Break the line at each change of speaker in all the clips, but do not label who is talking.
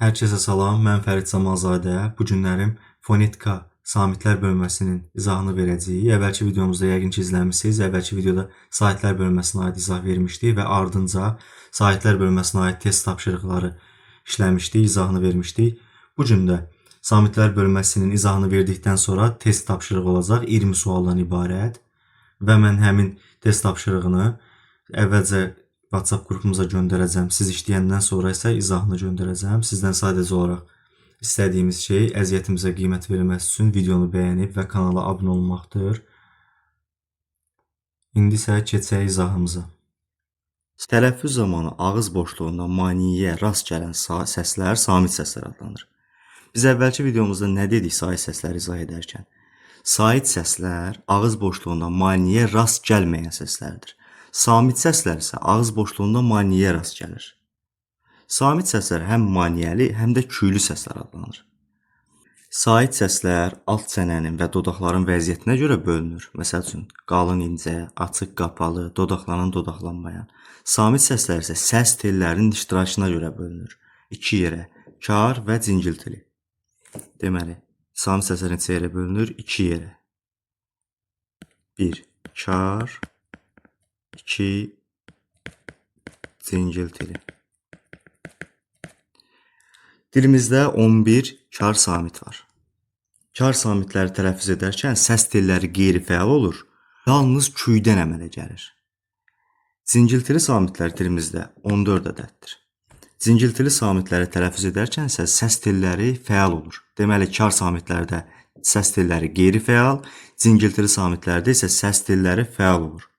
Hər kəsə salam, mən Fərid Zamalzadə. Bu günlərim fonetika samitlər bölməsinin izahını verəcəyik. Əvvəlki videomuzda yəqin ki izləmisiniz. Əvvəlki videoda saitlər bölməsinə aid izah vermişdik və ardınca saitlər bölməsinə aid test tapşırıqları işləmişdik, izahını vermişdik. Bu gün də samitlər bölməsinin izahını verdikdən sonra test tapşırığı olacaq 20 sualdan ibarət və mən həmin test tapşırığını əvvəlcə WhatsApp qrupumuza göndərəcəm. Siz işləyəndən sonra isə izahını göndərəcəm. Sizdən sadəcə olaraq istədiyimiz şey əziyyətimizə qiymət verilməsi üçün videonu bəyənib və kanala abunə olmaqdır. İndi isə keçək izahımıza.
Tələffüz zamanı ağız boşluğunda maniyə rast gələn səslər samit səslər adlanır. Biz əvvəlki videomuzda nə dedik sait səsləri izah edərkən? Sait səslər ağız boşluğunda maniyə rast gəlməyən səslərdir. Samit səslər isə ağız boşluğunda maniyyə rast gəlir. Samit səslər həm maniyəli, həm də küylü səslər adlanır. Sait səslər alt çənənin və dodaqların vəziyyətinə görə bölünür. Məsəl üçün, qalın incə, açıq qapalı, dodaqlanan dodaqlanmayan. Samit səslər isə səs tellərinin iştirakına görə bölünür. İki yerə, kar və cingiltili. Deməli, samit səslər neçə yerə bölünür? İki yerə. 1. Kar 2. Cingiltili. Dilimizdə 11 kar samit var. Kar samitləri tələffüz edərkən səs telləri qeyri-fəal olur, yalnız kuydən əmələ gəlir. Cingiltili samitlər dilimizdə 14 ədəddir. Cingiltili samitləri tələffüz edərkən isə səs telləri fəal olur. Deməli, kar samitlərdə səs telləri qeyri-fəal, cingiltili samitlərdə isə səs telləri fəal olur.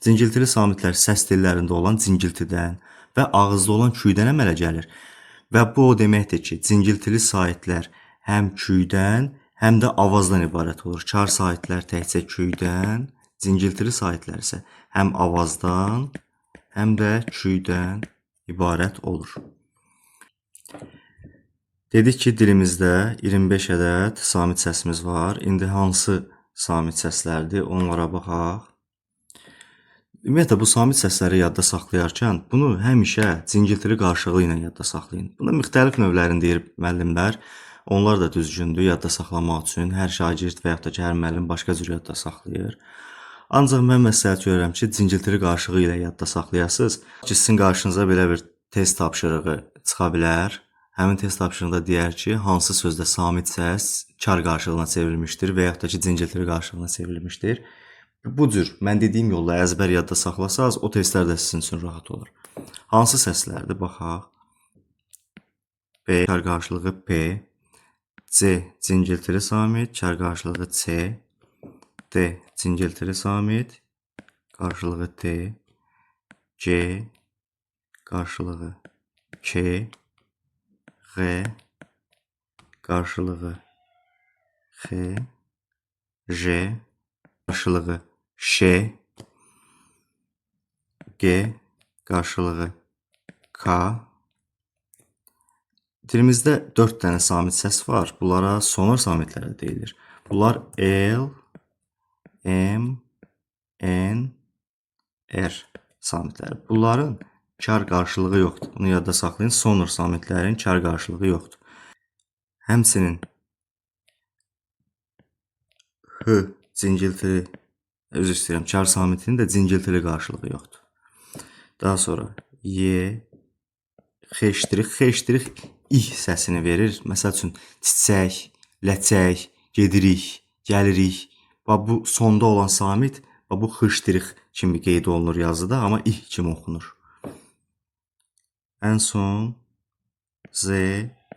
Cingiltili samitlər səs tellərində olan cingiltidən və ağızda olan kuydən əmələ gəlir. Və bu o deməkdir ki, cingiltili saitlər həm kuydən, həm də avazdan ibarət olur. Kar saitlər təkcə kuydən, cingiltili saitlər isə həm avazdan, həm də kuydən ibarət olur. Dedik ki, dilimizdə 25 ədəd samit səsimiz var. İndi hansı samit səslərdir? Onlara baxaq. Ümumiyyətlə, bu samit səsləri yadda saxlayarkən bunu həmişə cingiltili qarşılığı ilə yadda saxlayın. Buna müxtəlif növlərini deyir müəllimlər. Onlar da düzgündür yadda saxlamaq üçün. Hər şagird və yaxud da ki, hər müəllim başqa cür yadda saxlayır. Ancaq mən məsləhət görürəm ki, cingiltili qarşılığı ilə yadda saxlayasınız. Sizin qarşınıza belə bir test tapşırığı çıxa bilər. Həmin test tapşırığında deyər ki, hansı sözdə samit səs kar qarşılığına çevrilmişdir və yaxud da ki, cingiltili qarşılığına çevrilmişdir. Bu cür mən dediyim yolla əzbər yadda saxlasaz, o testlər də sizin üçün rahat olur. Hansı səslərdir? Baxaq. B kar qarşılığı P, C cingiltili samit, kar qarşılığı C, D cingiltili samit, qarşılığı D, G qarşılığı K, G qarşılığı X, J qarşılığı Ş, G qarşılığı K. Dilimizdə 4 dənə samit səs var. Bunlara sonar samitləri deyilir. Bunlar L, M, N, R samitləri. Bunların kar qarşılığı yoxdur. Bunu yadda saxlayın. Sonar samitlərin kar qarşılığı yoxdur. Həmçinin H cingiltili, özür istəyirəm, kar samitinin də cingiltili qarşılığı yoxdur. Daha sonra Y, X', İ səsini verir. Məsəl üçün, çiçək, ləçək, gedirik, gəlirik. Bu sonda olan samit, bu X' kimi qeyd olunur yazıda, amma İ kimi oxunur. Ən son Z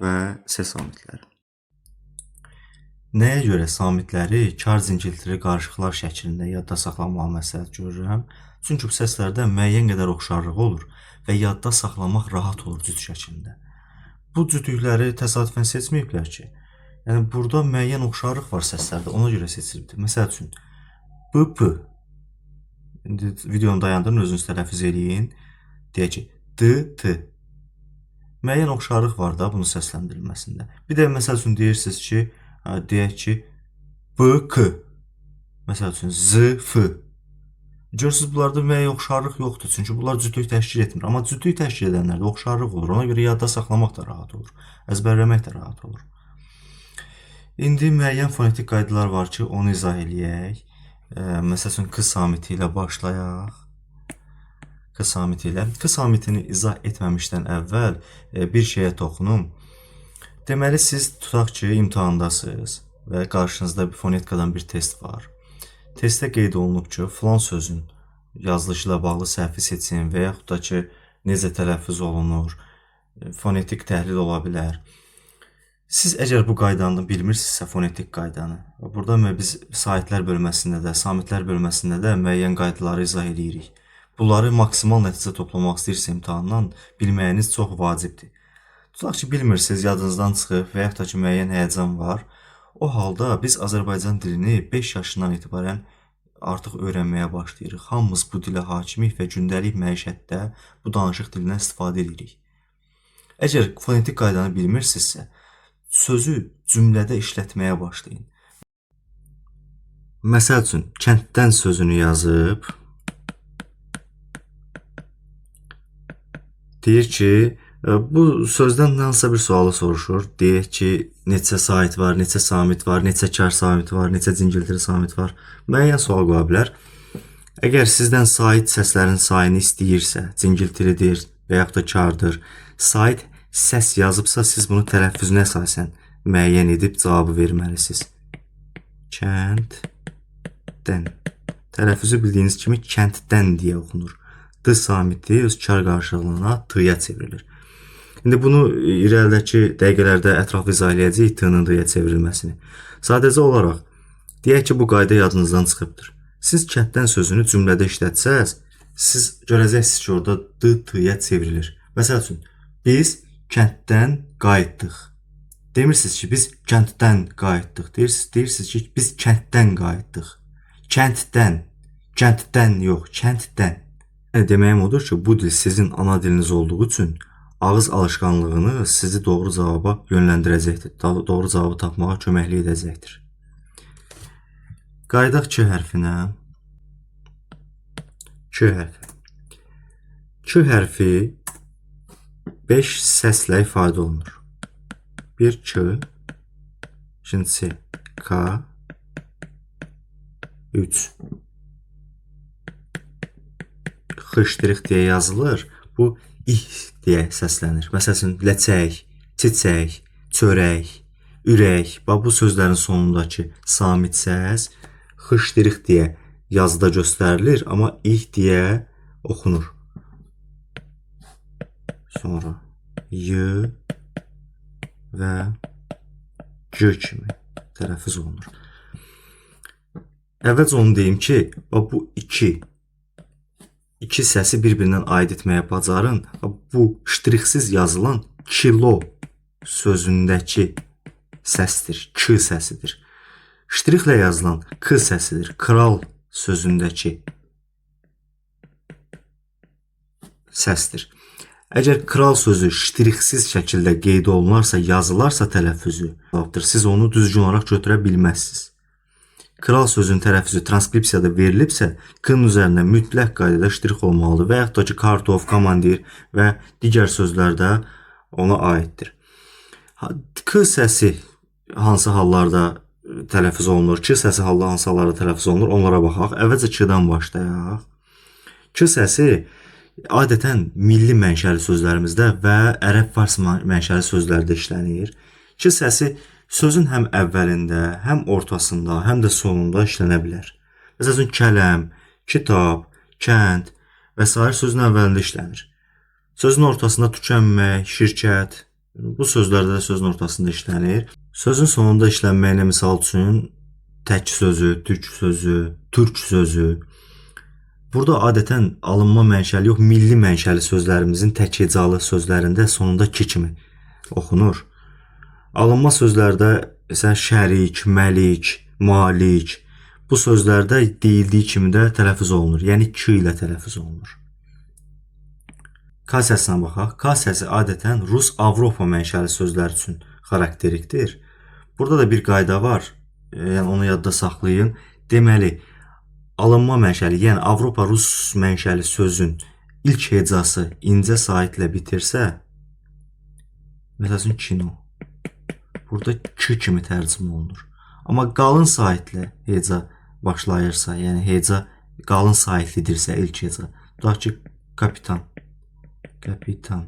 və S samitləri.
Nəyə görə samitləri kar cingiltili qarşılıqlar şəklində yadda saxlamağı məsləhət görürəm? Çünki bu səslərdə müəyyən qədər oxşarlıq olur və yadda saxlamaq rahat olur cüt şəklində. Bu cütlükləri təsadüfən seçməyiblər ki. Yəni, burada müəyyən oxşarlıq var səslərdə, ona görə seçilibdir. Məsəl üçün, B-P. İndi videonu dayandırın, özünüz tələffüz eləyin. Deyək ki, D-T. Müəyyən oxşarlıq var da bunun səsləndirilməsində. Bir də məsəl üçün deyirsiniz ki, deyək ki, B-K. Məsəl üçün, Z-F. Görürsüz, bunlarda müəyyən oxşarlıq yoxdur. Çünki bunlar cütlük təşkil etmir. Amma cütlük təşkil edənlərdə oxşarlıq olur. Ona görə yadda saxlamaq da rahat olur. Əzbərləmək də rahat olur. İndi müəyyən fonetik qaydalar var ki, onu izah eləyək. Məsəl üçün, k samiti ilə başlayaq. K samiti ilə. K samitini izah etməmişdən əvvəl bir şeyə toxunum. Deməli, siz tutaq ki, imtahandasınız və qarşınızda bir fonetikadan bir test var. Testdə qeyd olunub ki, filan sözün yazılışı ilə bağlı səhvi seçin və yaxud da ki, necə tələffüz olunur, fonetik təhlil ola bilər. Siz əgər bu qaydanı bilmirsinizsə, fonetik qaydanı, burada biz saitlər bölməsində də, samitlər bölməsində də müəyyən qaydaları izah edirik. Bunları maksimal nəticə toplamaq istəyirsə imtahandan bilməyiniz çox vacibdir. Tutaq ki, bilmirsiniz, yadınızdan çıxıb və yaxud da ki, müəyyən həyəcan var. O halda biz Azərbaycan dilini 5 yaşından etibarən artıq öyrənməyə başlayırıq. Hamımız bu dilə hakimik və gündəlik məişətdə bu danışıq dilindən istifadə edirik. Əgər fonetik qaydanı bilmirsinizsə, sözü cümlədə işlətməyə başlayın. Məsəl üçün, kənddən sözünü yazıb, deyir ki, bu sözdən hansısa bir sualı soruşur. Deyək ki, neçə sait var, neçə samit var, neçə kar samit var, neçə cingiltili samit var. Müəyyən sual qoya bilər. Əgər sizdən sait səslərin sayını istəyirsə, cingiltilidir və yaxud da kardır, sait səs yazıbsa, siz bunu tələffüzünə əsasən müəyyən edib cavabı verməlisiniz. Kənddən. Tələffüzü bildiyiniz kimi kənddən deyə oxunur. D samiti öz kar qarşılığına t-ya çevrilir. İndi bunu irəlidəki dəqiqələrdə ətraflı izah eləyəcəyik t-nın d-ya çevrilməsini. Sadəcə olaraq, deyək ki, bu qayda yadınızdan çıxıbdır. Siz kənddən sözünü cümlədə işlətsəz, siz görəcəksiniz ki, orada d t-ya çevrilir. Məsəl üçün, biz kənddən qayıtdıq. Demirsiniz ki, biz kənddən qayıtdıq. Deyirsiniz ki, biz kənddən qayıtdıq. Kənddən yox, kənddən. Deməyim odur ki, bu dil sizin ana diliniz olduğu üçün ağız alışqanlığını sizi doğru cavaba yönləndirəcəkdir. Doğru cavabı tapmağa köməklik edəcəkdir. Qaydaq k hərfinə. K hərfi. K hərfi 5 səslə ifadə olunur. Bir k, ikincisi k, 3. Xışdırıq deyə yazılır. Bu ih deyə səslənir. Məsələn, ləçək, çiçək, çörək, ürək. Bu sözlərin sonundakı samit səs xışdırıq deyə yazıda göstərilir, amma ih deyə oxunur. Sonra y və g kimi tələffüz olunur. Əvvəlcə onu deyim ki, bu iki səsi bir-birindən ayıd etməyə bacarın. Bu ştrixsiz yazılan kilo sözündəki səsdir, k səsidir. Ştrixlə yazılan k səsidir, kral sözündəki səsdir. Əgər kral sözü ştrixsiz şəkildə qeyd olunarsa, yazılarsa tələffüzü, siz onu düzgün olaraq götürə bilməzsiniz. Kral sözünün tələffüzü transkripsiyada verilibsə, k-nın üzərinə mütləq qaydada ştrix olmalıdır və yaxud da ki, kartof, komandir və digər sözlərdə ona aiddir. K səsi hansı hallarda tələffüz olunur, k səsi hansı hallarda tələffüz olunur, onlara baxaq. Əvvəlcə k-dan başlayaq. K səsi adətən milli mənşəli sözlərimizdə və ərəb-fars mənşəli sözlərdə işlənir. K səsi sözün həm əvvəlində, həm ortasında, həm də sonunda işlənə bilər. Məsələn, kələm, kitab, kənd və s. sözün əvvəlində işlənir. Sözün ortasında tükənmək, şirkət, bu sözlərdə də sözün ortasında işlənir. Sözün sonunda işlənməyinə misal üçün tək sözü, türk sözü, türk sözü. Burada adətən alınma mənşəli yox, milli mənşəli sözlərimizin tək hecalı sözlərində sonunda ki kimi oxunur. Alınma sözlərdə məsələn şərik, məlik, malik bu sözlərdə deyildiyi kimi də tələffüz olunur. Yəni k ilə tələffüz olunur. K səsinə baxaq. K səsi adətən Rus-Avropa mənşəli sözlər üçün xarakterikdir. Burada da bir qayda var. Yəni onu yadda saxlayın. Deməli, alınma mənşəli, yəni Avropa-Rus mənşəli sözün ilk hecası incə saitlə bitirsə, məsələn kino, burada k kimi tərcümə olunur. Amma qalın saitlə heca başlayırsa, yəni heca qalın saitlidirsə ilk heca, tutaq ki kapitan, kapitan.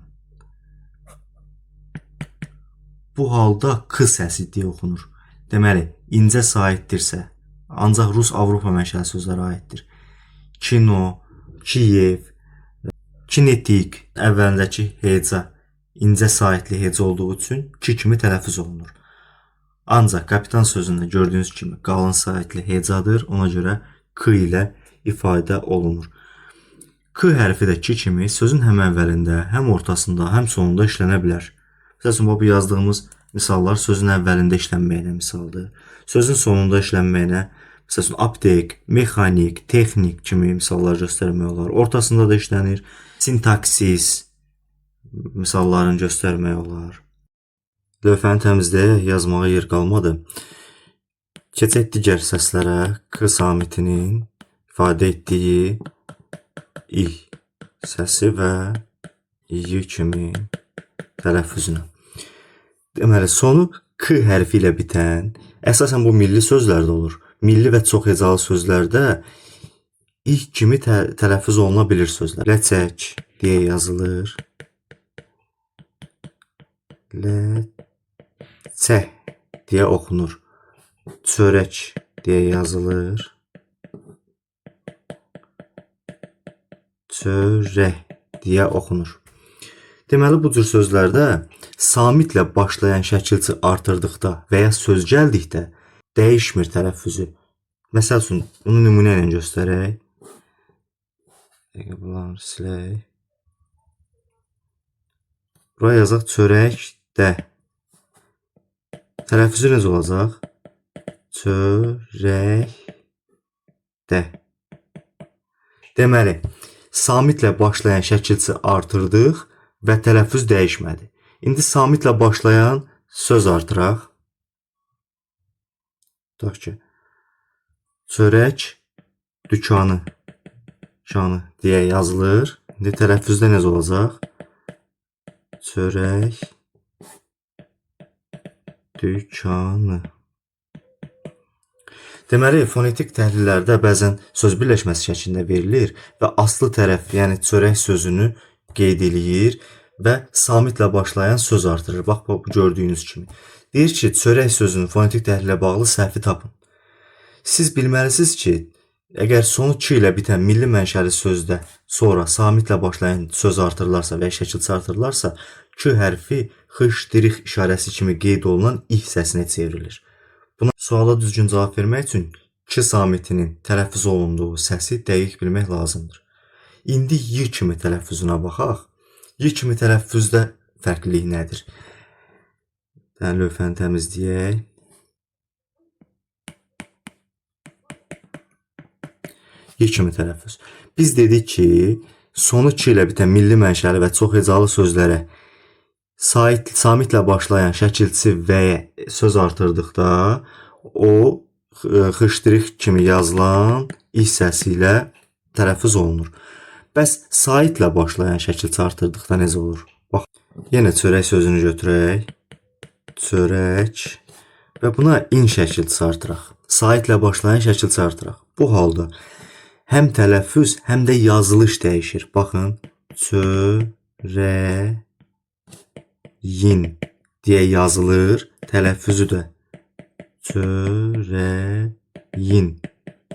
Bu halda k səsi deyə oxunur. Deməli, incə saitdirsə, ancaq Rus Avropa mənşəli sözlərə aiddir. Kino, Kiyev, kinetik əvvəlindəki heca incə saitli heca olduğu üçün ki kimi tələffüz olunur. Ancaq kapitan sözündə gördüyünüz kimi qalın saitli hecadır, ona görə k ilə ifadə olunur. K hərfi də ki kimi sözün həm əvvəlində, həm ortasında, həm sonunda işlənə bilər. Məsələn, bu yazdığımız misallar sözün əvvəlində işlənməyinə misaldır. Sözün sonunda işlənməyinə, məsələn, aptek, mexanik, texnik kimi misallar göstərmək olar. Ortasında da işlənir. Sintaksis misallarını göstərmək olar. Lövhəni təmizləyək, yazmağa yer qalmadı. Keçək digər səslərə. K samitinin ifadə etdiyi i səsi və y kimi tələffüzünə. Deməli, sonu k hərfi ilə bitən, əsasən bu milli sözlərdə olur. Milli və çox hecalı sözlərdə i kimi tələffüz oluna bilir sözlər. Ləçək deyə yazılır. Ləçək deyə oxunur. Çörək deyə yazılır. Çörək deyə oxunur. Deməli, bu cür sözlərdə samitlə başlayan şəkilçi artırdıqda və ya söz gəldikdə dəyişmir tələffüzü. Məsəl üçün, bunu nümunə ilə göstərək. Bunları silək. Buraya yazaq çörəkdə. Tələffüzü necə olacaq? Çörəkdə. Deməli, samitlə başlayan şəkilçi artırdıq və tələffüz dəyişmədi. İndi samitlə başlayan söz artıraq. Tutaq ki, çörək dükanı deyə yazılır. İndi tələffüzdə necə olacaq? Çörək dükanı. Deməli, fonetik təhlillərdə bəzən söz birləşməsi şəklində verilir və aslı tərəf, yəni çörək sözünü qeyd eləyir və samitlə başlayan söz artırır. Bax, bu gördüyünüz kimi. Deyir ki, çörək sözünün fonetik təhlilə bağlı səhvi tapın. Siz bilməlisiniz ki, əgər sonu k ilə bitən milli mənşəli sözdə sonra samitlə başlayan söz artırılarsa və ya şəkilçi artırılarsa, k hərfi xış, dirix işarəsi kimi qeyd olunan ih səsinə çevrilir. Buna suala düzgün cavab vermək üçün k samitinin tələffüz olunduğu səsi dəqiq bilmək lazımdır. İndi y kimi tələffüzünə baxaq. Y kimi tələffüzdə fərqlilik nədir? Lövhəni təmizləyək. Y kimi tələffüz. Biz dedik ki, sonu k ilə bitən milli mənşəli və çox hecalı sözlərə samitlə başlayan şəkilçi və söz artırdıqda o xışdırıq kimi yazılan ih səsi ilə tələffüz olunur. Bəs saitlə başlayan şəkilçi artırdıqda necə olur? Bax, yenə çörək sözünü götürək. Çörək və buna in şəkilçisi artıraq. Saitlə başlayan şəkilçi artıraq. Bu halda həm tələffüz, həm də yazılış dəyişir. Baxın, çörəyin deyə yazılır, tələffüzü də çörəyin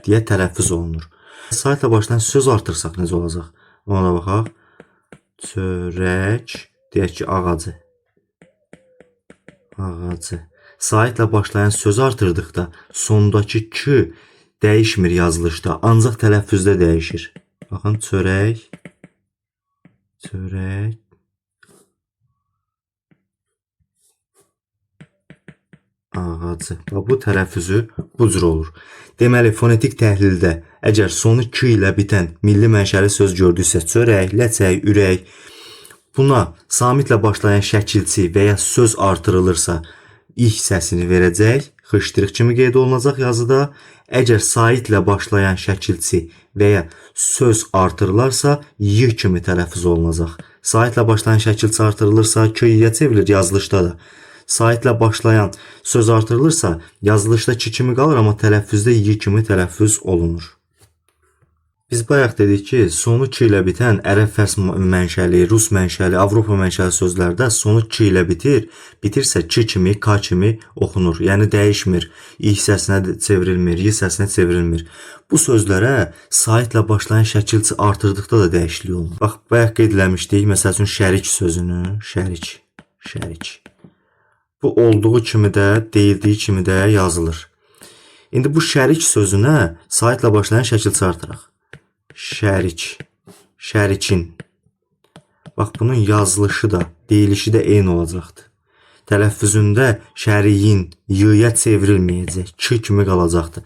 deyə tələffüz olunur. Saitlə başlayan söz artırsaq necə olacaq? Ona baxaq. Çörək, deyək ki, ağacı. Ağacı. Saitlə başlayan söz artırdıqda sondakı k dəyişmir yazılışda, ancaq tələffüzdə dəyişir. Baxın, çörək, çörək, ağacı. Bu tələffüzü bu cür olur. Deməli, fonetik təhlildə əgər sonu k ilə bitən milli mənşəli söz gördüksə, çörək, ləçək, ürək, buna samitlə başlayan şəkilçi və ya söz artırılırsa, ih səsini verəcək,
xışdırıq kimi qeyd olunacaq yazıda. Əgər saitlə başlayan şəkilçi və ya söz artırılarsa y kimi tələffüz olunacaq. Saitlə başlayan şəkilçi artırılırsa k y-yə çevrilir yazılışda da. Saitlə başlayan söz artırılırsa yazılışda k kimi qalır, amma tələffüzdə y kimi tələffüz olunur. Biz bayaq dedik ki, sonu k ilə bitən ərəb fərs mənşəli, rus mənşəli, Avropa mənşəli sözlərdə sonu k ilə bitir. Bitirsə k kimi, k kimi oxunur. Yəni dəyişmir. İ hissəsinə çevrilmir, y hissəsinə çevrilmir. Bu sözlərə saitlə başlayan şəkilçi artırdıqda da dəyişiklik olunur. Bax, bayaq qeyd eləmişdik. Məsəl üçün şərik sözünü, şərik. Bu olduğu kimi də, deyildiyi kimi də yazılır. İndi bu şərik sözünə saitlə başlayan şəkilçi artıraq. Şərikin. Bax, bunun yazılışı da, deyilişi də eyni olacaqdır. Tələffüzündə şəriyin y-yə çevrilməyəcək, k kimi qalacaqdır.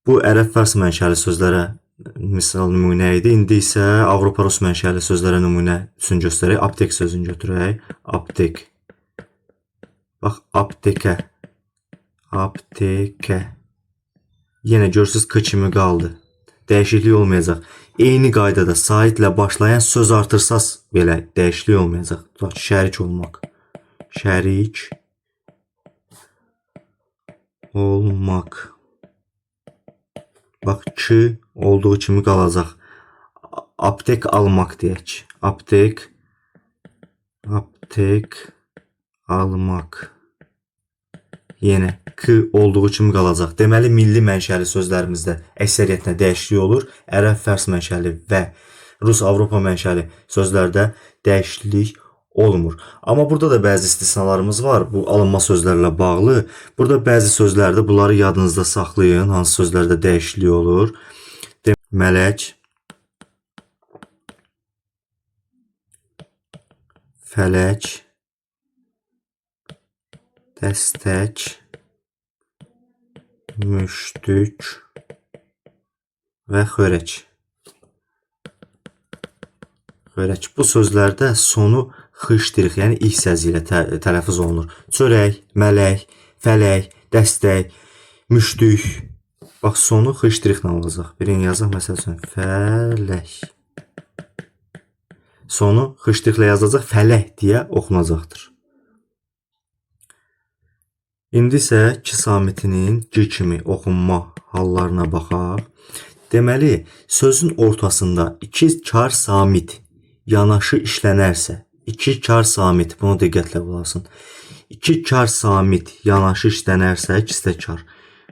Bu ərəb fərs mənşəli sözlərə misal nümunə idi. İndi isə Avropa rus mənşəli sözlərə nümunə üçün göstərək. Aptek sözünü götürək. Aptek. Bax, aptekə. Yenə görürsünüz k kimi qaldı. Dəyişiklik olmayacaq. Eyni qaydada saitlə başlayan söz artırsaz belə dəyişiklik olmayacaq. Tutaq ki, şərik olmaq. Şərik olmaq. Bax, k olduğu kimi qalacaq. Aptek almaq deyək. Aptek almaq. Yenə k olduğu kimi qalacaq. Deməli, milli mənşəli sözlərimizdə əksəriyyətinə dəyişiklik olur. Ərəb fərs mənşəli və rus Avropa mənşəli sözlərdə dəyişiklik olmur. Amma burada da bəzi istisnalarımız var. Bu alınma sözlərlə bağlı. Burada bəzi sözlərdə bunları yadınızda saxlayın. Hansı sözlərdə dəyişiklik olur. Mələk, fələk, dəstək, müştük və xörək. Bu sözlərdə sonu xışdırıq, yəni i səsi ilə tələffüz olunur. Çörək, mələk, fələk, dəstək, müştük. Bax, sonu xışdırıqla olacaq. Birini yazaq, məsəl üçün, fələk. Sonu xışdırıqla yazacaq, fələk deyə oxunacaqdır. İndi isə k samitinin g kimi oxunma hallarına baxaq. Deməli, sözün ortasında iki kar samit yanaşı işlənərsə, iki kar samit, bunu diqqətlə bulasın. İki kar samit yanaşı işlənərsə, ikisi də kar.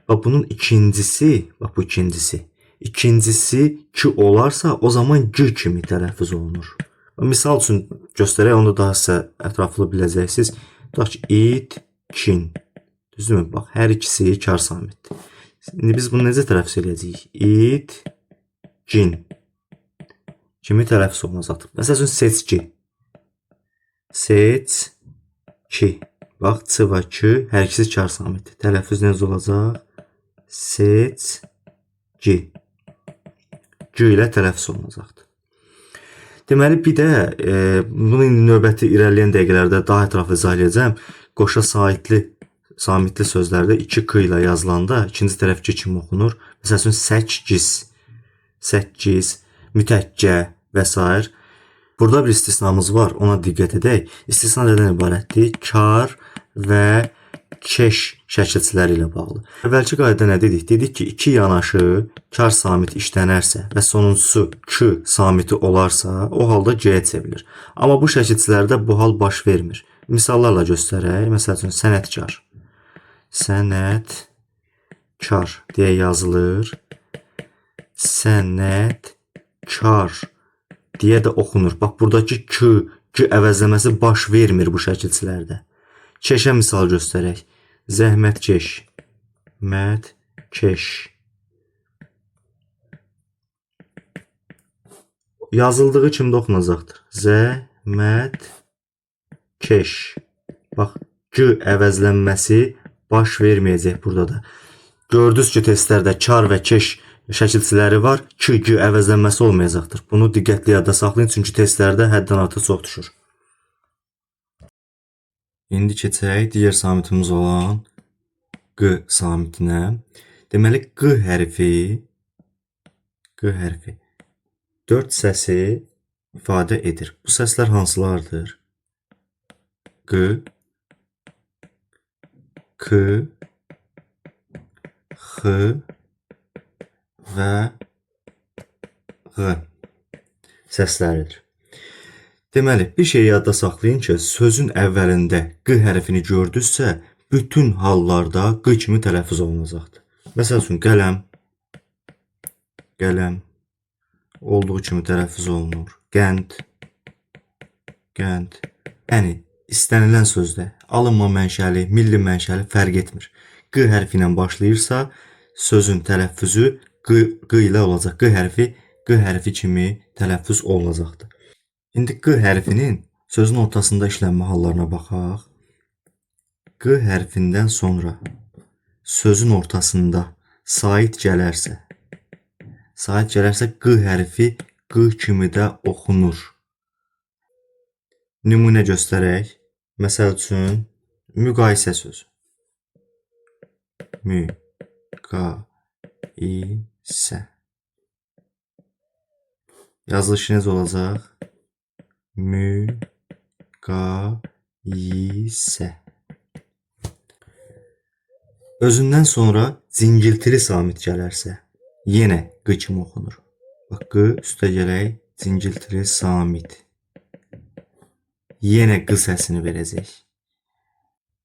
Bax, bunun ikincisi, bax bu ikincisi. İkincisi ki olarsa, o zaman g kimi tələffüz olunur. Misal üçün göstərək, onu daha sizə ətraflı biləcəksiniz. Tutaq ki, it, kin. Düzdürmü? Bax, hər ikisi kar samitdir. İndi biz bunu necə tələffüz edəcəyik? İt, cin kimi tələffüz olunacaqdır. Məsəl üçün, seçki. Seçki. Bax, ç və k, hər ikisi kar samitdir. Tələffüz necə olacaq? Seçki. G ilə tələffüz olunacaqdır. Deməli, bir də bunu indi növbəti irəliləyən dəqiqələrdə daha ətraflı izah edəcəm. Qoşa samitli sözlərdə 2k ilə yazılanda ikinci tərəf k kimi oxunur. Məsəl üçün, səkkiz, mütəkkə və s. Burada bir istisnamız var, ona diqqət edək. İstisna nədən ibarətdir? Kar və keş şəkilçiləri ilə bağlı. Əvvəlki qayda nə dedik? Dedik ki, iki yanaşı kar samit işlənərsə və sonuncusu k samiti olarsa, o halda g-yə çevrilir. Amma bu şəkilçilərdə bu hal baş vermir. Misallarla göstərək. Məsəl üçün, sənətkar. Sənətkar deyə yazılır. Sənətkar deyə də oxunur. Bax, buradakı k əvəzləməsi baş vermir bu şəkilçilərdə. Keşə misal göstərək. Zəhmətkeş. Mətkeş. Yazıldığı kimi də oxunacaqdır. Zəhmətkeş. Bax, g əvəzlənməsi baş verməyəcək burada da. Gördünüz ki, testlərdə kar və keş şəkilçiləri var. G əvəzlənməsi olmayacaqdır. Bunu diqqətli yadda saxlayın, çünki testlərdə həddən artıq çox düşür. İndi keçək digər samitimiz olan q q samitinə. Deməli q hərfi 4 səsi ifadə edir. Bu səslər hansılardır? Q, k, x və ğ səsləridir. Deməli, bir şey yadda saxlayın ki, sözün əvvəlində q hərfini gördünüzsə, bütün hallarda q kimi tələffüz olunacaqdır. Məsəl üçün, qələm olduğu kimi tələffüz olunur. Qənd. Yəni, istənilən sözdə alınma mənşəli, milli mənşəli fərq etmir. Q hərfi ilə başlayırsa, sözün tələffüzü q ilə olacaq. Q hərfi kimi tələffüz olunacaqdır. İndi q hərfinin sözün ortasında işlənmə hallarına baxaq. Q hərfindən sonra sözün ortasında sait gələrsə, q hərfi q kimi də oxunur. Nümunə göstərək. Məsəl üçün, müqayisə sözü. Müqayisə. Yazılışı necə olacaq? Müqayisə. Özündən sonra cingiltili samit gələrsə, yenə q kimi oxunur. Bax, q üstə gələk, cingiltili samit. Yenə q səsini verəcək.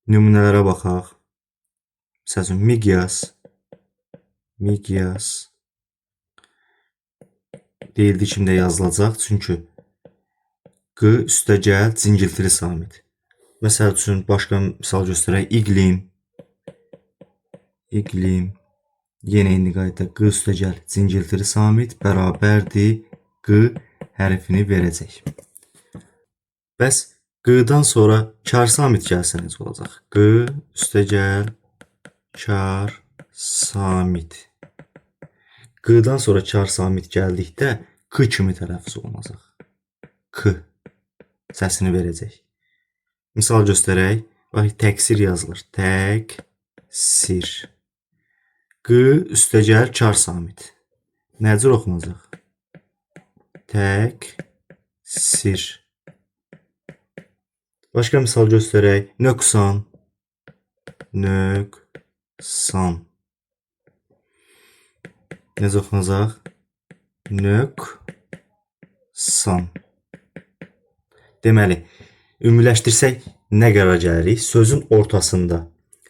Nümunələrə baxaq. Məsəl üçün, miqyas. Deyildi kimdə yazılacaq, çünki q üstə gəl, cingiltili samit. Məsəl üçün, başqa misal göstərək, iqlim. Yenə indi qayda q üstə gəl, cingiltili samit bərabərdir q hərfini verəcək. Bəs q-dan sonra kar samit gəlsə necə olacaq? Q üstə gəl, kar samit. Q-dan sonra kar samit gəldikdə k kimi tələffüz olunacaq. K səsini verəcək. Misal göstərək. Bax, təksir yazılır. Təksir. Q üstə gəl, kar samit. Nə cür oxunacaq? Təksir. Başqa misal göstərək. Nöqsan. Necə oxunacaq? Nöqsan. Deməli, ümumiləşdirsək nə qərar gəlirik? Sözün ortasında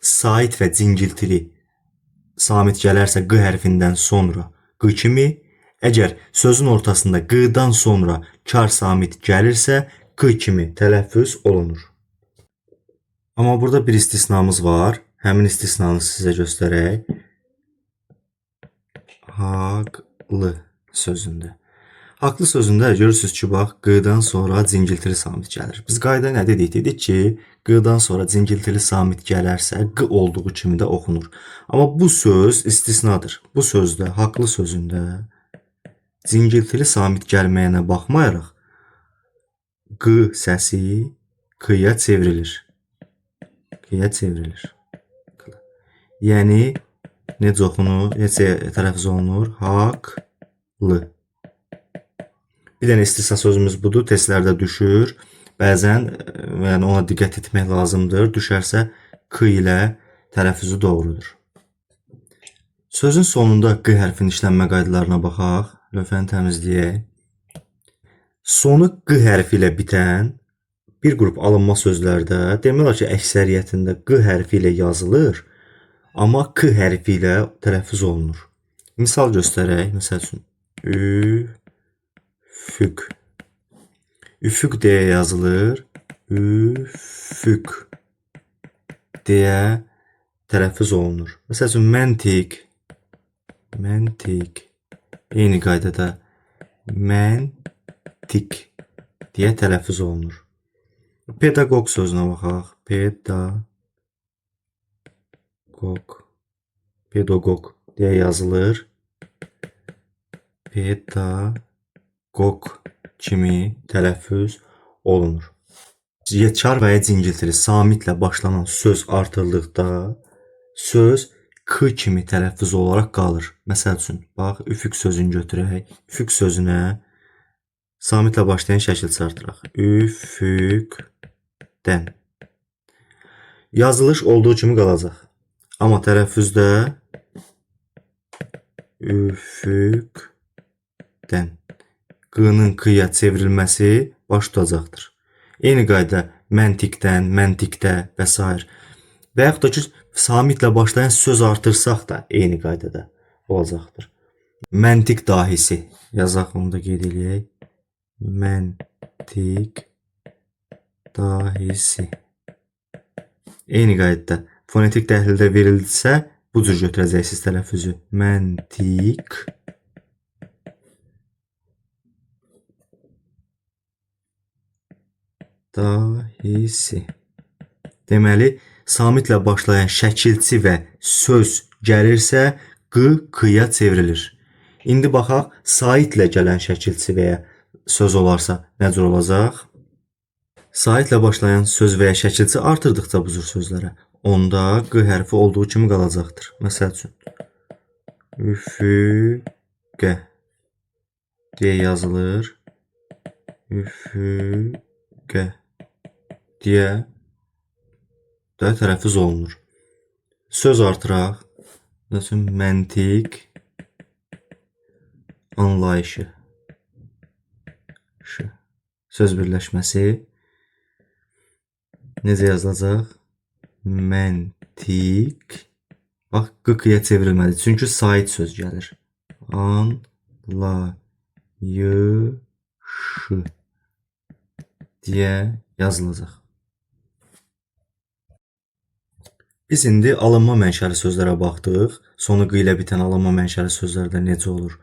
sait və cingiltili samit gələrsə q hərfindən sonra q kimi, əgər sözün ortasında q-dan sonra kar samit gəlirsə q kimi tələffüz olunur. Amma burada bir istisnamız var. Həmin istisnanı sizə göstərək. Haqlı sözündə. Haqlı sözündə görürsünüz ki, bax, q-dan sonra cingiltili samit gəlir. Biz qayda nə dedik? Dedik ki, q-dan sonra cingiltili samit gələrsə, q olduğu kimi də oxunur. Amma bu söz istisnadır. Bu sözdə, haqlı sözündə cingiltili samit gəlməyinə baxmayaraq, q səsi k-ya çevrilir. Yəni, necə oxunur, necə tələffüz olunur? Haqlı. Bir dənə istisna sözümüz budur, testlərdə düşür. Bəzən ona diqqət etmək lazımdır. Düşərsə k ilə tələffüzü doğrudur. Sözün sonunda q hərfinin işlənmə qaydalarına baxaq. Lövhəni təmizləyək. Sonu q hərfi ilə bitən bir qrup alınma sözlərdə demək olar ki, əksəriyyətində q hərfi ilə yazılır, amma k hərfi ilə tələffüz olunur. Misal göstərək. Məsəl üçün, üfüq. Üfüq deyə yazılır. Üfüq deyə tələffüz olunur. Məsəl üçün, məntiq. Eyni qaydada məntiq deyə tələffüz olunur. Pedaqoq sözünə baxaq. Pedaqoq deyə yazılır. Pedaqoq kimi tələffüz olunur. Kar və ya cingiltili samitlə başlanan söz artırıldıqda
söz k kimi tələffüz olaraq qalır. Məsəl üçün, bax, üfüq sözünü götürək. Üfüq sözünə samitlə başlayan şəkil çıxartırıq. Üfüqdən. Yazılış olduğu kimi qalacaq. Amma tələffüzdə üfüqdən q'nın q'ya çevrilməsi baş tutacaqdır. Eyni qayda məntiqdən, məntiqdə və s. Və yaxud da ki, samitlə başlayan söz artırsaq da eyni qaydada olacaqdır. Məntiq dahisi yazaq, onu da qeyd edək. Məntiq dahisi. Eyni qaydada fonetik təhlildə verildisə, bu cür götürəcəksiniz tələffüzü. Məntiq dahisi. Deməli, samitlə başlayan şəkilçi və söz gəlirsə, q, k-ya çevrilir. İndi baxaq, saitlə gələn şəkilçi və ya söz olarsa nə cür olacaq? Saitlə başlayan söz və ya şəkilçi artırdıqca bu cür sözlərə, onda q hərfi olduğu kimi qalacaqdır. Məsəl üçün, üfüqə deyə yazılır. Üfüqə deyə də tələffüz olunur. Söz artıraq. Məsələn, məntiq anlayışı. Söz birləşməsi necə yazılacaq? Məntiq. Bax, q-ya çevrilmədi. Çünki sait söz gəlir. Anlayışı deyə yazılacaq. Biz indi alınma mənşəli sözlərə baxdıq. Sonu q ilə bitən alınma mənşəli sözlərdə necə olur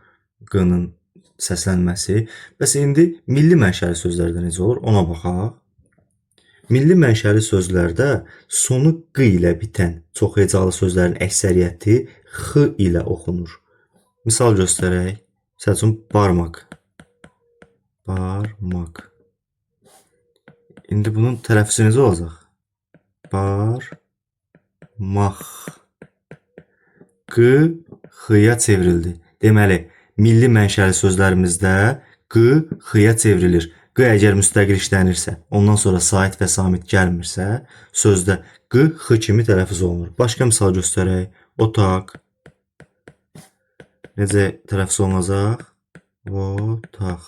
q-nın səslənməsi. Bəs indi milli mənşəli sözlərdə necə olur? Ona baxaq. Milli mənşəli sözlərdə sonu q ilə bitən çox hecalı sözlərin əksəriyyəti x ilə oxunur. Misal göstərək. Məsəl üçün, barmaq. Barmaq. İndi bunun tələffüzü necə olacaq? Barmaq. Q x-ya çevrildi. Deməli, milli mənşəli sözlərimizdə q x-ya çevrilir. Q əgər müstəqil işlənirsə, ondan sonra sait və samit gəlmirsə, sözdə q x kimi tələffüz olunur. Başqa misal göstərək. Otaq. Necə tələffüz olunacaq? Otaq.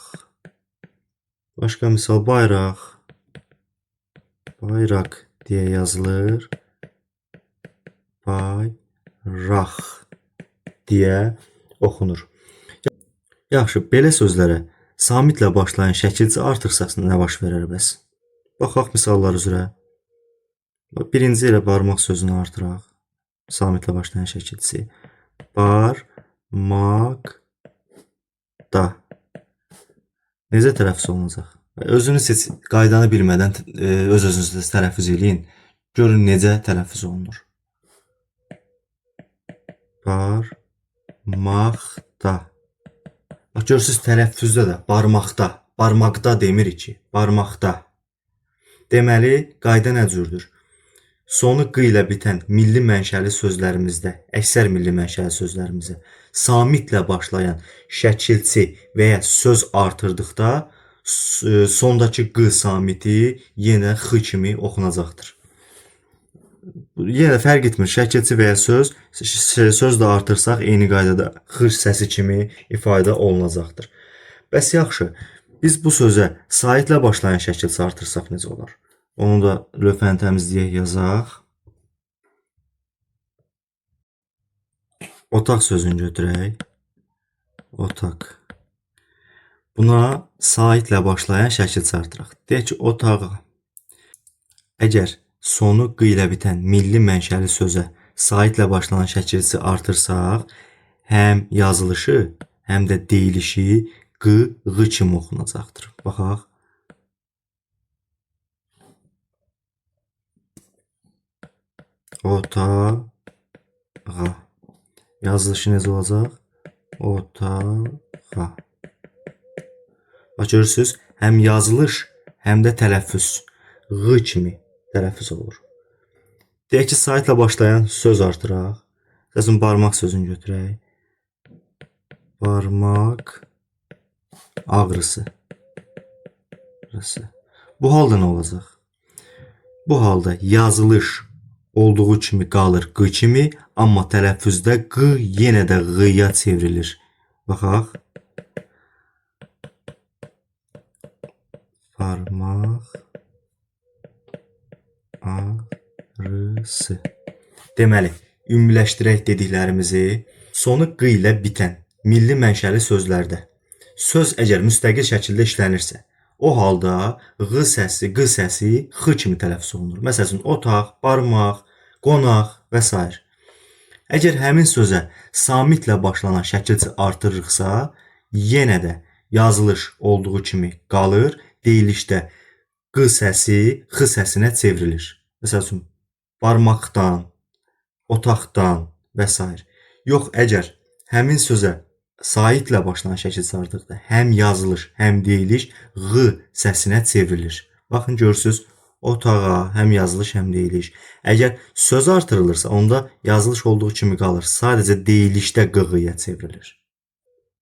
Başqa misal, bayraq. Bayraq deyə yazılır. Bayraq deyə oxunur. Yaxşı, belə sözlərə samitlə başlayan şəkilçi artırsaq nə baş verər bəs? Baxaq misallar üzrə. Birinci ilə barmaq sözünü artıraq. Samitlə başlayan şəkilçi. Barmaqda. Necə tələffüz olunacaq? Özünüz heç qaydanı bilmədən öz-özünüzdə tələffüz eləyin. Görün necə tələffüz olunur. Barmaqda. Bax, görürsünüz tələffüzdə də barmaqda. Barmaqda demirik ki, barmaqda. Deməli, qayda nə cürdür? Sonu q ilə bitən milli mənşəli sözlərimizdə, əksər milli mənşəli sözlərimizdə samitlə başlayan şəkilçi və ya söz artırdıqda sondakı q samiti yenə x kimi oxunacaqdır. Yenə fərq etmir, şəkilçi və ya söz də artırsaq eyni qaydada x səsi kimi ifadə olunacaqdır. Bəs yaxşı, biz bu sözə saitlə başlayan şəkilçi artırsaq necə olar? Onu da lövhəni təmizləyək, yazaq. Otaq sözünü götürək. Otaq. Buna saitlə başlayan şəkilçi artıraq. Deyək ki, otağa. Əgər sonu q ilə bitən milli mənşəli sözə saitlə başlanan şəkilçi artırsaq, həm yazılışı, həm də deyilişi q, ğ kimi oxunacaqdır. Baxaq. Otağa. Yazılışı necə olacaq? Otağa. Bax, görürsünüz, həm yazılış, həm də tələffüz ğ kimi tələffüz olur. Deyək ki, saitlə başlayan söz artıraq. Məsələn, barmaq sözünü götürək. Barmaq ağrısı. Bu halda nə olacaq? Bu halda yazılış olduğu kimi qalır q kimi, amma tələffüzdə q yenə də ğ-ya çevrilir. Baxaq. Barmaq ağrısı. Deməli, ümumiləşdirək dediklərimizi, sonu q ilə bitən milli mənşəli sözlərdə söz əgər müstəqil şəkildə işlənirsə, o halda q səsi, q səsi x kimi tələffüz olunur. Məsələn, otaq, barmaq, qonaq və s. Əgər həmin sözə samitlə başlanan şəkilçi artırırıqsa, yenə də yazılış olduğu kimi qalır, deyilişdə q səsi x səsinə çevrilir. Məsələn, barmaqdan, otaqdan və s. Yox, əgər həmin sözə saitlə başlanan şəkil çağırdıqda həm yazılış, həm deyiliş ğ səsinə çevrilir. Baxın, görürsünüz, otağa həm yazılış, həm deyiliş. Əgər söz artırılırsa, onda yazılış olduğu kimi qalır. Sadəcə deyilişdə q-ya çevrilir.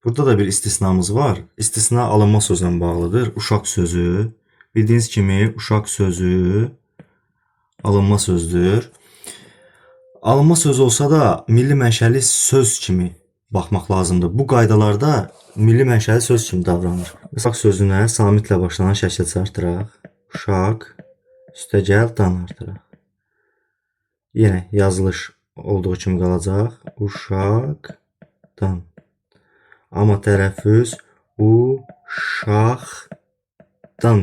Burada da bir istisnamız var. İstisna alınma sözlə bağlıdır. Uşaq sözü. Bildiyiniz kimi uşaq sözü alınma sözdür. Alınma söz olsa da milli mənşəli söz kimi baxmaq lazımdır. Bu qaydalarda milli mənşəli söz kimi davranır. Uşaq sözünə samitlə başlanan şəkil artıraq. Uşaq, üstəgəl dan artıraq. Yenə yazılış olduğu kimi qalacaq. Uşaqdan. Amma tələffüz uşaqdan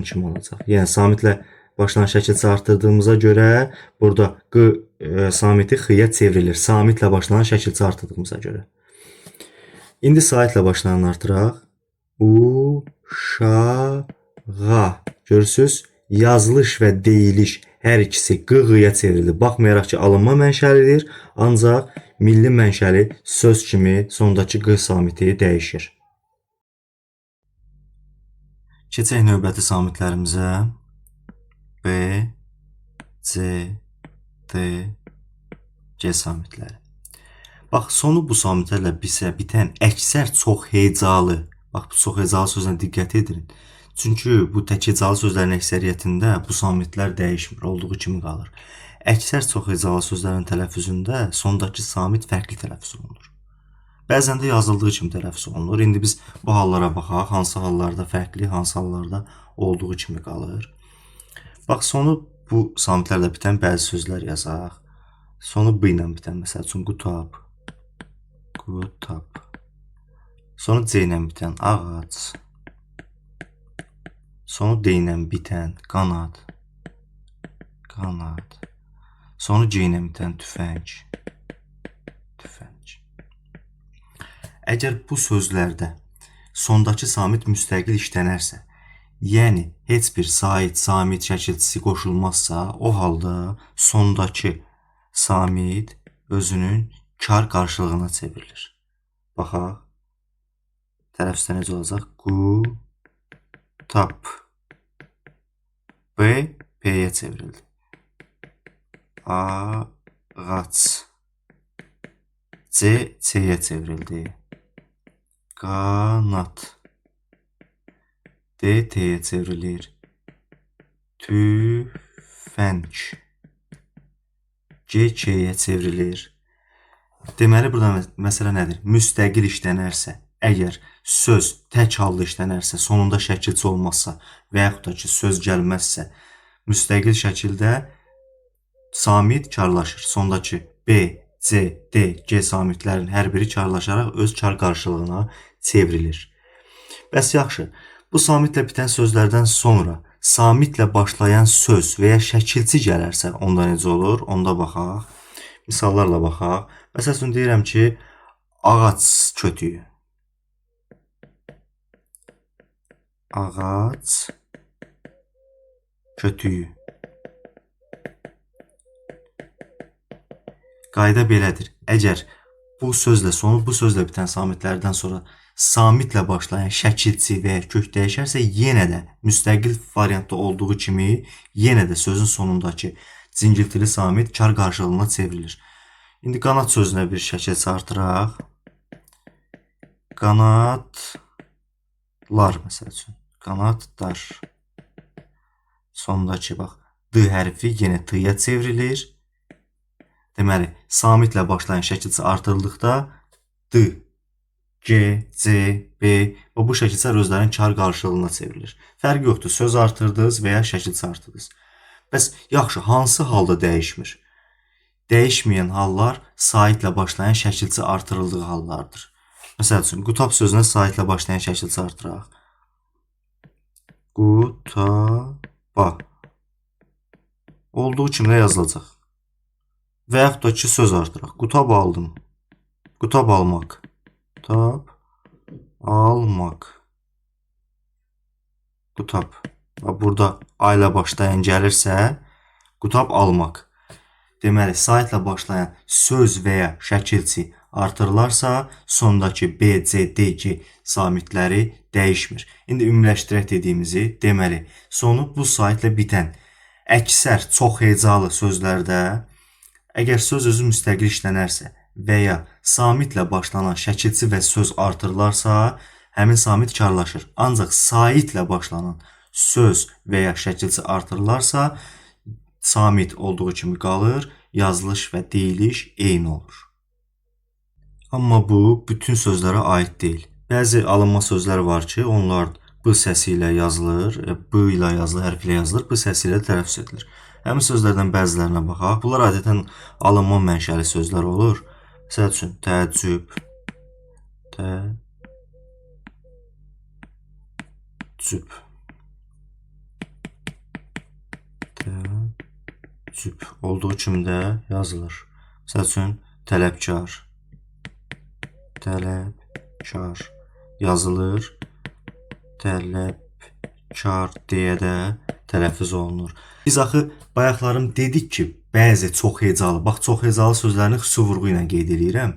kimi olacaq. Yəni samitlə başlanan şəkil artırdığımıza görə burada q samiti x-ya çevrilir. Samitlə başlanan şəkil artırdığımıza görə. İndi saitlə başlanan artıraq. Uşağa. Görürsünüz, yazılış və deyiliş hər ikisi q-ya çevrilir. Baxmayaraq ki, alınma mənşəlidir, ancaq milli mənşəli söz kimi sondakı q samiti dəyişir. Keçək növbəti samitlərimizə. B, C, D, C samitləri. Bax, sonu bu samitlərlə bitən əksər çox hecalı. Bax, bu çox hecalı sözlə diqqət edin. Çünki bu tək hecalı sözlərin əksəriyyətində bu samitlər dəyişmir, olduğu kimi qalır. Əksər çox hecalı sözlərin tələffüzündə sondakı samit fərqli tələffüz olunur. Bəzən də yazıldığı kimi tələffüz olunur. İndi biz bu hallara baxaq, hansı hallarda fərqli, hansı hallarda olduğu kimi qalır. Bax, sonu bu samitlərlə bitən bəzi sözlər yazaq. Sonu b ilə bitən, məsəl üçün, qutab. Qutab. Sonu c ilə bitən, ağac. Sonu d ilə bitən, qanad. Qanad. Sonu c ilə bitən, tüfəng. Tüfəng. Əgər bu sözlərdə sondakı samit müstəqil işlənərsə, yəni heç bir sait, samit şəkilçisi qoşulmazsa, o halda sondakı samit özünün kar qarşılığına çevrilir. Baxaq. Tələffüzdə necə olacaq? Qutab. B, P-yə çevrildi. Ağac. C, C-yə çevrildi. Qanat. D, T-yə çevrilir. Tüfəng. C, K-yə çevrilir. Deməli, burada məsələ nədir? Müstəqil işlənərsə, əgər söz tək halda işlənərsə, sonunda şəkilçi olmazsa və yaxud da ki, söz gəlməzsə, müstəqil şəkildə samit karlaşır. Sondakı B, C, D, G samitlərin hər biri karlaşaraq öz kar qarşılığına çevrilir. Bəs yaxşı, bu samitlə bitən sözlərdən sonra samitlə başlayan söz və ya şəkilçi gələrsə, onda necə olur? Onda baxaq. Misallarla baxaq. Məsəl üçün deyirəm ki, ağac kötüyü. Ağac kötüyü. Qayda belədir. Əgər bu sözlə sonu bu sözlə bitən samitlərdən sonra samitlə başlayan şəkilçi və ya kök dəyişərsə, yenə də müstəqil variantda olduğu kimi yenə də sözün sonundakı cingiltili samit kar qarşılığına çevrilir. İndi qanad sözünə bir şəkil çıxartıraq. Qanadlar məsəl üçün. Qanadlar. Sondakı bax D hərfi yenə T-yə çevrilir. Deməli, samitlə başlayan şəkilçə artırıldıqda D, G, C, B və bu şəkilçələr özlərinin kar qarşılığına çevrilir. Fərqi yoxdur, söz artırdınız və ya şəkilçə artırdınız. Bəs yaxşı, hansı halda dəyişmir? Dəyişməyən hallar saitlə başlayan şəkilçə artırıldığı hallardır. Məsəl üçün, qutab sözünə saitlə başlayan şəkilçə artıraq. Qutaba olduğu kimi də yazılacaq. Və yaxud da ki, söz artıraq. Qutab aldım. Qutab almaq. Qutab almaq. Qutab. Burada A ilə başlayan gəlirsə, qutab almaq. Deməli, saitlə başlayan söz və ya şəkilçi artırılarsa, sondakı B, C, D, G samitləri dəyişmir. İndi ümumiləşdirək dediyimizi, deməli, sonu bu saitlə bitən əksər çox hecalı sözlərdə əgər söz özü müstəqil işlənərsə və ya samitlə başlanan şəkilçi və söz artırılarsa, həmin samit karlaşır. Ancaq saitlə başlanan söz və ya şəkilçi artırılarsa, samit olduğu kimi qalır, yazılış və deyiliş eyni olur. Amma bu bütün sözlərə aid deyil. Bəzi alınma sözlər var ki, onlar B səsi ilə yazılır, B ilə yazılır, hərf ilə yazılır, B səsi ilə tələffüz edilir. Həmin sözlərdən bəzilərinə baxaq. Bunlar adətən alınma mənşəli sözlər olur. Məsəl üçün, təəccüb, təəccüb, təəccüb olduğu kimi də yazılır. Məsəl üçün, tələbkar, tələbkar yazılır, tələbkar deyə də tələffüz olunur. Biz axı bayaqlarım dedik ki, bəzi çox hecalı, bax çox hecalı sözlərini xüsusi vurğu ilə qeyd edirəm.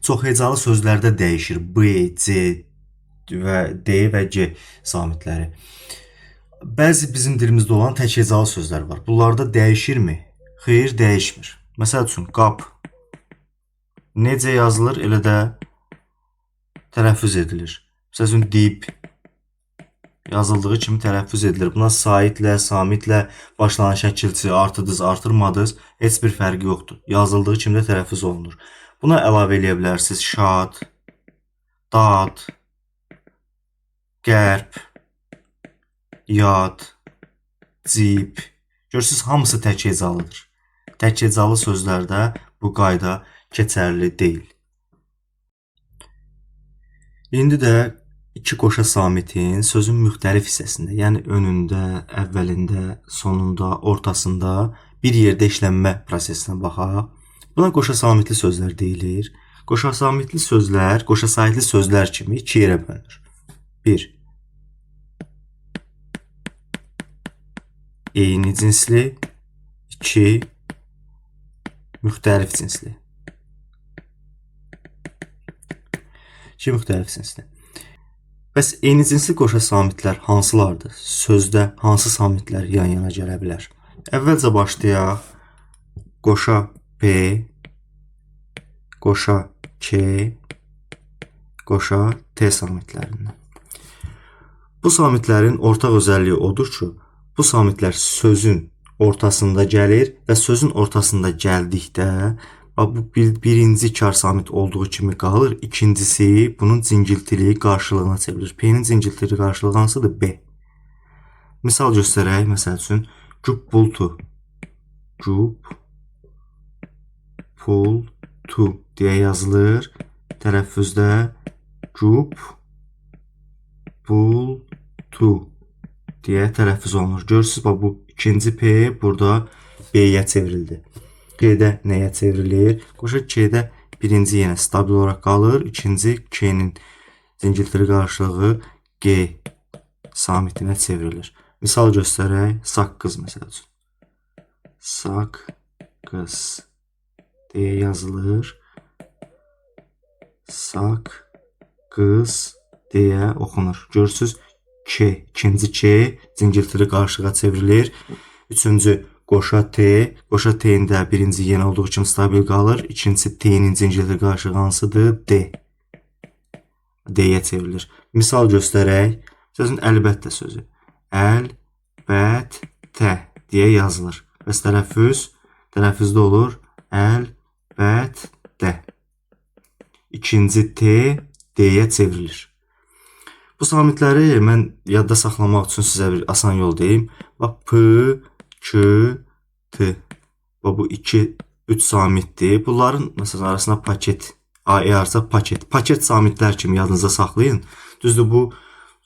Çox hecalı sözlərdə dəyişir B, C və D və G samitləri. Bəzi bizim dilimizdə olan tək hecalı sözlər var. Bunlarda dəyişirmi? Xeyr, dəyişmir. Məsəl üçün, qap necə yazılır, elə də tələffüz edilir. Məsəl üçün, dib yazıldığı kimi tələffüz edilir. Buna saitlə, samitlə başlanan şəkilçi artırdınız, artırmadınız, heç bir fərqi yoxdur. Yazıldığı kimi də tələffüz olunur. Buna əlavə eləyə bilərsiniz. Şad, dad, qərb, yad, cib. Görürsünüz, hamısı tək hecalıdır. Tək hecalı sözlərdə bu qayda keçərli deyil. İndi də iki qoşa samitin sözün müxtəlif hissəsində, yəni önündə, əvvəlində, sonunda, ortasında bir yerdə işlənmə prosesinə baxaq. Buna qoşa samitli sözlər deyilir. Qoşa samitli sözlər, qoşa saitli sözlər kimi iki yerə bölünür. 1. Eyni cinsli. 2. Müxtəlif cinsli. 2 müxtəlif cinsli. Bəs eyni cinsli qoşa samitlər hansılardır? Sözdə hansı samitlər yan-yana gələ bilər? Əvvəlcə başlayaq. Qoşa P, qoşa K, qoşa T samitlərindən. Bu samitlərin ortaq özəlliyi odur ki, bu samitlər sözün ortasında gəlir və sözün ortasında gəldikdə bu birinci kar samit olduğu kimi qalır. İkincisi bunun cingiltiliyi qarşılığına çevrilir. P-nin cingiltiliyi qarşılığı hansıdır? B. Misal göstərək. Məsəl üçün, cubbultu. Cubbultu deyə yazılır. Tələffüzdə cubbultu deyə tələffüz olunur. Görürsünüz, bu ikinci P burada B-yə çevrildi. K-də nəyə çevrilir? Qoşa K-də birinci yenə stabil olaraq qalır. İkinci K-nin cingiltili qarşılığı G samitinə çevrilir. Misal göstərək. Saqqız məsəl üçün. Saqqız deyə yazılır. Saqqız deyə oxunur. Görürsünüz, K, ikinci K cingiltili qarşılığa çevrilir. Üçüncü qoşa T. Qoşa T-nin də birinci yenə olduğu kimi stabil qalır. İkincisi T-nin cincili qarşı hansıdır? D. D-yə çevrilir. Misal göstərək. Sözün əlbəttə sözü. Əlbəttə deyə yazılır. Bəs tələffüzdə olur. Əlbəttə. İkinci T D-yə çevrilir. Bu samitləri mən yadda saxlamaq üçün sizə bir asan yol deyim. Bax, P, Q, T. Bu 2-3 samitdir. Bunların məsələn arasında paket, A-E arsa paket. Paket samitlər kimi yadınızda saxlayın. Düzdür, bu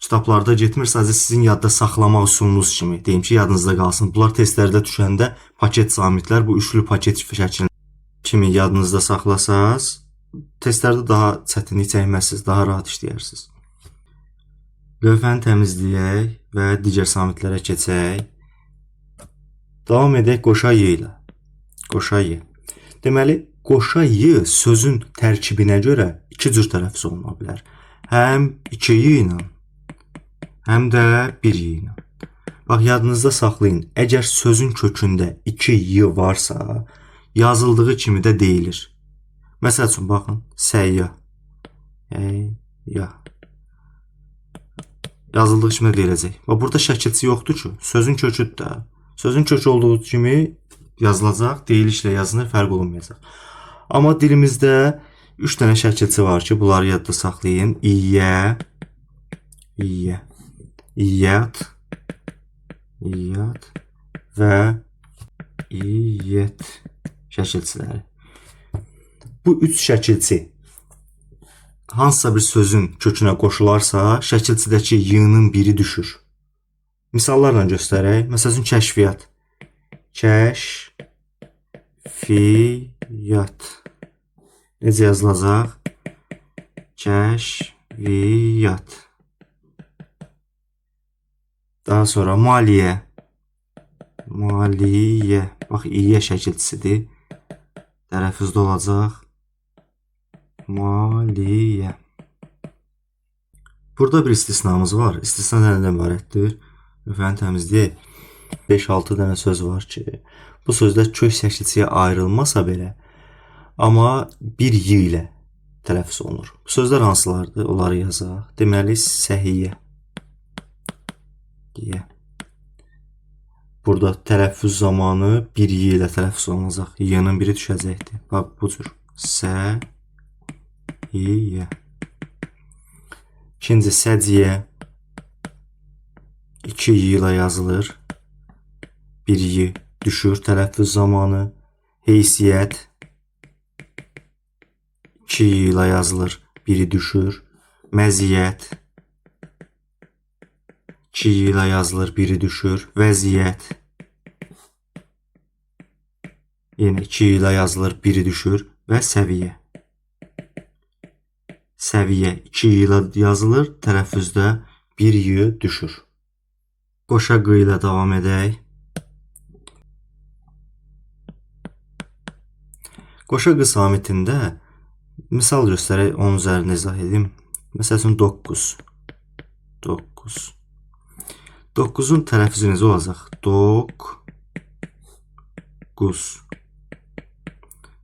kitablarda getmir, sadəcə sizin yadda saxlamaq üsulunuz kimi. Deyim ki, yadınızda qalsın. Bunlar testlərdə düşəndə paket samitlər, bu üçlü paket şəklində kimi yadınızda saxlasaz, testlərdə daha çətinlik çəkməzsiniz, daha rahat işləyərsiniz. Lövhəni təmizləyək və digər samitlərə keçək. Davam edək qoşa Y ilə. Qoşa Y. Deməli, qoşa Y sözün tərkibinə görə iki cür tələffüz oluna bilər. Həm 2Y ilə, həm də 1Y ilə. Bax, yadınızda saxlayın. Əgər sözün kökündə 2Y varsa, yazıldığı kimi də deyilir. Məsəl üçün, baxın, səyyah. Yazıldığı kimi deyiləcək. Bax, burada şəkilçi yoxdur ki, sözün köküdür də. Sözün kökü olduğu kimi yazılacaq, deyilişlə yazılır, fərq olunmayacaq. Amma dilimizdə 3 dənə şəkilçi var ki, bunları yadda saxlayın. İyyə, İyyət və İyyət şəkilçiləri. Bu 3 şəkilçi hansısa bir sözün kökünə qoşularsa, şəkilçidəki Y-nin biri düşür. Misallarla göstərək. Məsələn, kəşfiyyat. Kəşfiyyat. Necə yazılacaq? Kəşfiyyat. Daha sonra maliyyə. Maliyyə. Bax, İyyə şəkilçisidir. Tələffüzdə olacaq. Maliyyə. Burada bir istisnamız var. İstisna nədən ibarətdir? Lövhəni təmizləyək. 5-6 dənə söz var ki, bu sözlər kök şəkilçiyə ayrılmasa belə, amma bir Y ilə tələffüz olunur. Bu sözlər hansılardır? Onları yazaq. Deməli, səhiyyə. Burada tələffüz zamanı bir Y ilə tələffüz olunacaq. Y-nin biri düşəcəkdir. Bax, bu cür. Səhiyyə. İkinci, səciyyə. 2 Y ilə yazılır. Bir Y düşür tələffüz zamanı. Heysiyyət. 2 Y ilə yazılır. Biri düşür. Məziyyət. 2 Y ilə yazılır. Biri düşür. Vəziyyət. Yenə 2 Y ilə yazılır. Biri düşür. Və səviyyə. Səviyyə 2 Y ilə yazılır. Tələffüzdə bir Y düşür. Qoşa Q ilə davam edək. Qoşa Q samitində misal göstərək, onun üzərində izah edeyim. Məsələn, 9. 9-un tələffüzü necə olacaq? 9.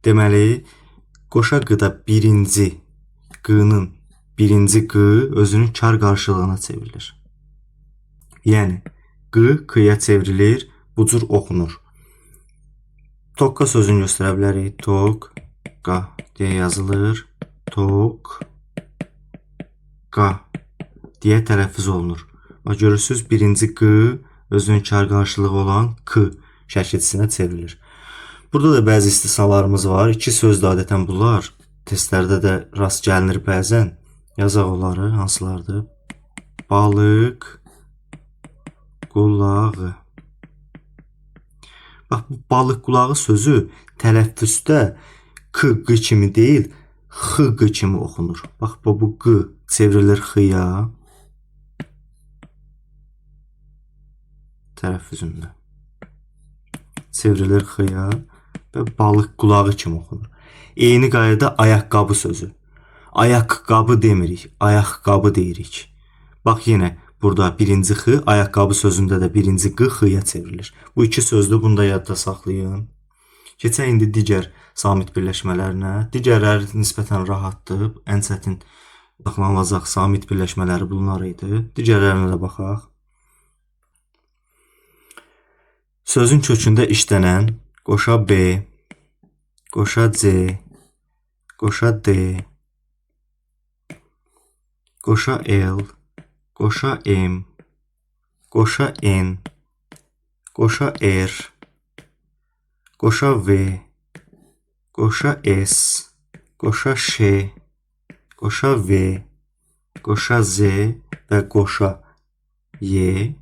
Deməli, qoşa Q-da Q-nın birinci Q özünün kar qarşılığına çevrilir. Yəni, Q K-ya çevrilir, bu cür oxunur. Tokka sözünü göstərə bilərik. Tokka deyə yazılır. Tokka deyə tələffüz olunur. Bax, görürsünüz, birinci Q özünün kar qarşılığı olan K şəkilçisinə çevrilir. Burada da bəzi istisnalarımız var. 2 sözdür adətən bunlar. Testlərdə də rast gəlinir bəzən. Yazaq onları, hansılardır? Balıq qulağı. Bax, bu balıq qulağı sözü tələffüzdə K kimi deyil, X kimi oxunur. Bax, bu Q çevrilir X-ya. Tələffüzündə. Çevrilir X-ya və balıq qulağı kimi oxunur. Eyni qaydada ayaqqabı sözü. Ayaqqabı demirik, ayaqqabı deyirik. Bax, yenə Burada birinci x, ayaqqabı sözündə də birinci q x-ya çevrilir. Bu iki sözdür, bunu da yadda saxlayın. Keçək indi digər samit birləşmələrinə. Digərləri nisbətən rahatdır. Ən çətin saxlanılacaq samit birləşmələri bunlar idi. Digərlərinə də baxaq. Sözün kökündə işlənən qoşa B, qoşa C, qoşa D, qoşa L, qoşa M, qoşa N, qoşa R, qoşa V, qoşa S, qoşa Ş, qoşa V, qoşa Z və qoşa Y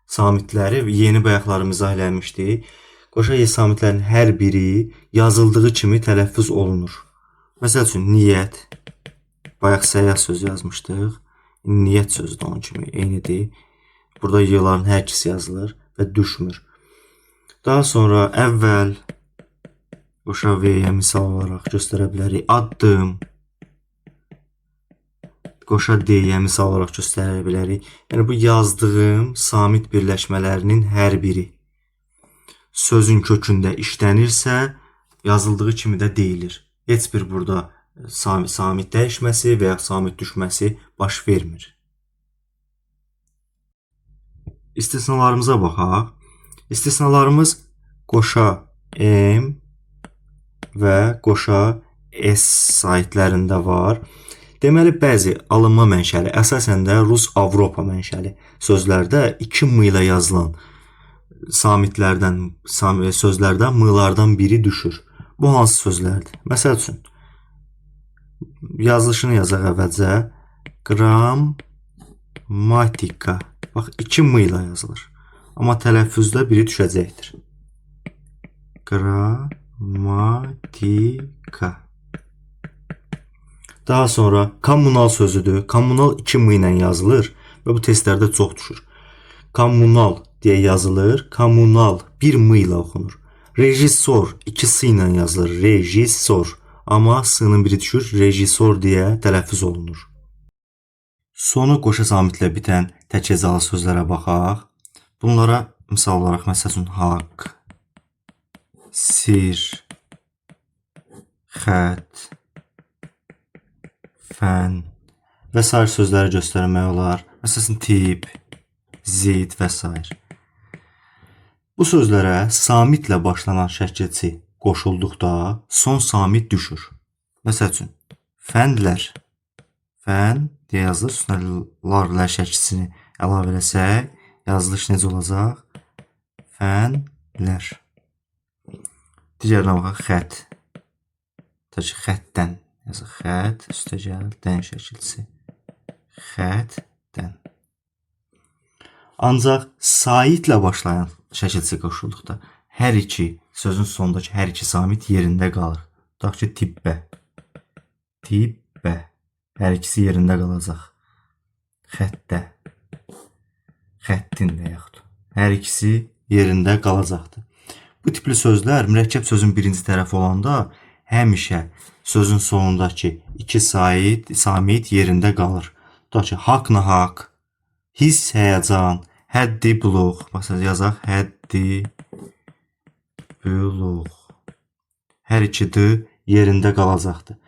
samitləri yeni bayaqları izah eləmişdik. Qoşa Y samitlərin hər biri yazıldığı kimi tələffüz olunur. Məsəl üçün, niyyət. Bayaq səyyah söz yazmışdıq. Niyyət sözü də onun kimi eynidir. Burada Y-ların hər ikisi yazılır və düşmür. Daha sonra əvvəl qoşa V-yə misal olaraq göstərə bilərik. Addım. Qoşa D-yə misal olaraq göstərə bilərik. Yəni, bu yazdığım samit birləşmələrinin hər biri sözün kökündə işlənirsə, yazıldığı kimi də deyilir. Heç bir burada samit dəyişməsi və ya samit düşməsi baş vermir. İstisnalarımıza baxaq. İstisnalarımız qoşa M və qoşa S saitlərində var. Deməli, bəzi alınma mənşəli, əsasən də Rus-Avropa mənşəli sözlərdə 2 m ilə yazılan sözlərdən m-lardan biri düşür. Bu hansı sözlərdir? Məsəl üçün, yazılışını yazaq əvvəlcə. Qrammatika. Bax, 2 m ilə yazılır. Amma tələffüzdə biri düşəcəkdir. Qrammatika. Daha sonra kommunal sözüdür. Kommunal 2 m ilə yazılır və bu testlərdə çox düşür. Kommunal deyə yazılır. Kommunal 1 m ilə oxunur. Rejissor 2 s ilə yazılır. Rejissor. Amma s-nın biri düşür. Rejissor deyə tələffüz olunur. Sonu qoşa samitlə bitən tək hecalı sözlərə baxaq. Bunlara misal olaraq məsəl üçün haqq, sir, xət, fən və s. sözləri göstərmək olar. Məsələn, tip, zid və s. Bu sözlərə samitlə başlanan şəkilçi qoşulduqda son samit düşür. Məsəl üçün, fəndlər, fən deyə yazılır. Üstünə lar şəkilçisini əlavə eləsək, yazılış necə olacaq? Fənlər. Digərinə baxaq, xət. Tək xətdən yazıq. Xət, üstə gəl, dən şəkilçisi. Xətdən. Ancaq saitlə başlayan şəkilçi qoşulduqda hər iki sözün sonundakı hər iki samit yerində qalır. Tutaq ki, tibbə. Tibbə. Hər ikisi yerində qalacaq. Xətdə. Xəttin və yaxud. Hər ikisi yerində qalacaqdır. Bu tipli sözlər mürəkkəb sözün birinci tərəfi olanda həmişə sözün sonundakı iki samit yerində qalır. Tutaq ki, haqq nahaq, hiss həyəcan, həddi buluq. Məsələn, yazaq həddi buluq. Hər iki d yerində qalacaqdır.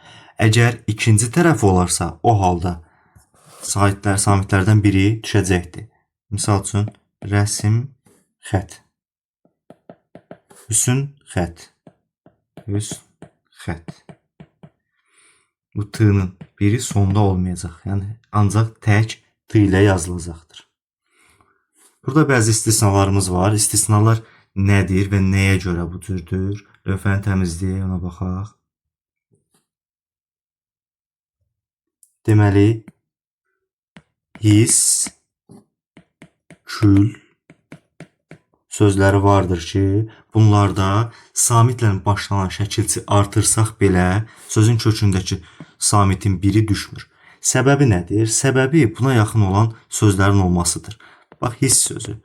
Əgər ikinci tərəf olarsa, o halda samitlərdən biri düşəcəkdir. Misal üçün, rəsm, xət. Hüsn, xət. Hüsn, xət. Bu t-nın biri sonda olmayacaq. Yəni, ancaq tək t ilə yazılacaqdır. Burada bəzi istisnalarımız var. İstisnalar nədir və nəyə görə bu cürdür? Lövhəni təmizləyək, ona baxaq. Deməli, hiss, kül sözləri vardır ki, bunlarda samitlə başlanan şəkilçi artırsaq belə sözün kökündəki samitin biri düşmür. Səbəbi nədir? Səbəbi buna yaxın olan sözlərin olmasıdır. Bax, hiss sözü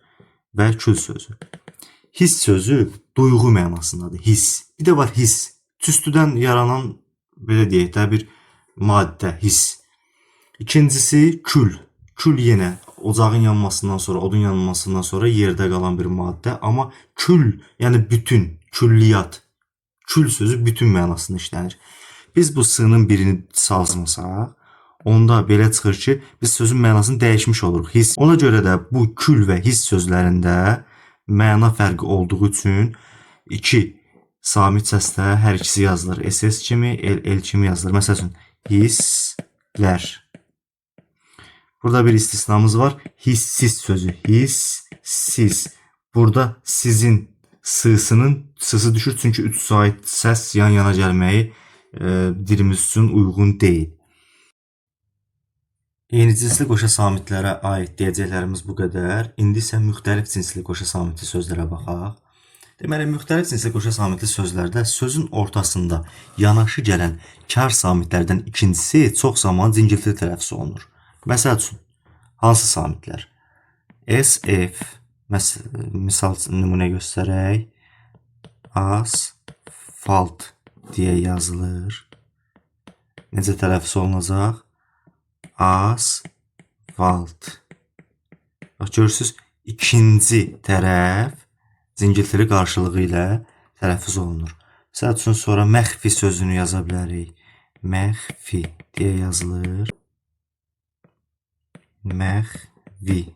və kül sözü. Hiss sözü duyğu mənasındadır. Hiss. Bir də var hiss. Tüstüdən yaranan, belə deyək də, bir maddə, hiss. İkincisi kül. Kül yenə ocağın yanmasından sonra, odun yanmasından sonra yerdə qalan bir maddə, amma kül, yəni bütün, külliyat. Kül sözü bütün mənasını işlənir. Biz bu s-nın birini salsmasaq, onda belə çıxır ki, biz sözün mənasını dəyişmiş oluruq. Hiss. Ona görə də bu kül və hiss sözlərində məna fərqi olduğu üçün iki samit səslə hər ikisi yazılır. SS kimi, LL kimi yazılır. Məsəl üçün, hisslər. Burada bir istisnamız var. Hissiz sözü. Hissiz. Burada sizin sısı düşür. Çünki üç sait səs yan-yana gəlməyi dilimiz üçün uyğun deyil. Yeni cinsli qoşa samitlərə aid deyəcəklərimiz bu qədər. İndi isə müxtəlif cinsli qoşa samitli sözlərə baxaq. Deməli, müxtəlif cinsli qoşa samitli sözlərdə sözün ortasında yanaşı gələn kar samitlərdən ikincisi çox zaman cingiltili tələffüz olunur. Məsəl üçün, hansı samitlər? SF, misal nümunə göstərək, asfalt deyə yazılır. Necə tələffüz olunacaq? Asfalt. Bax, görürsünüz, ikinci tərəf cingiltili qarşılığı ilə tələffüz olunur. Məsəl üçün, sonra məxfi sözünü yaza bilərik. Məxfi deyə yazılır. Məxvi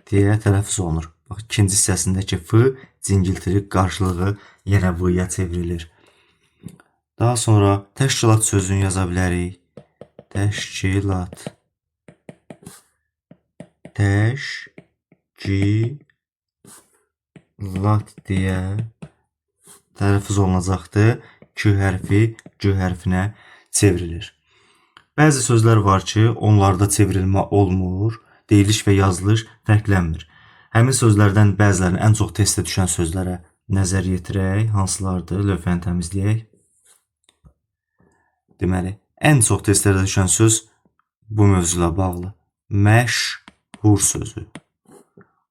deyə tələffüz olunur. Bax, ikinci hissəsindəki f cingiltili qarşılığı yenə v-ya çevrilir. Daha sonra təşkilat sözünü yaza bilərik. Təşkilat. Təşkilat deyə tələffüz olunacaqdır. K hərfi G hərfinə çevrilir. Bəzi sözlər var ki, onlarda çevrilmə olmur, deyiliş və yazılış fərqlənmir. Həmin sözlərdən bəzilərini ən çox testə düşən sözlərə nəzər yetirək. Hansılardır? Lövhəni təmizləyək. Deməli, ən çox testlərdə düşən söz bu mövzuyla bağlı. Məşhur sözü.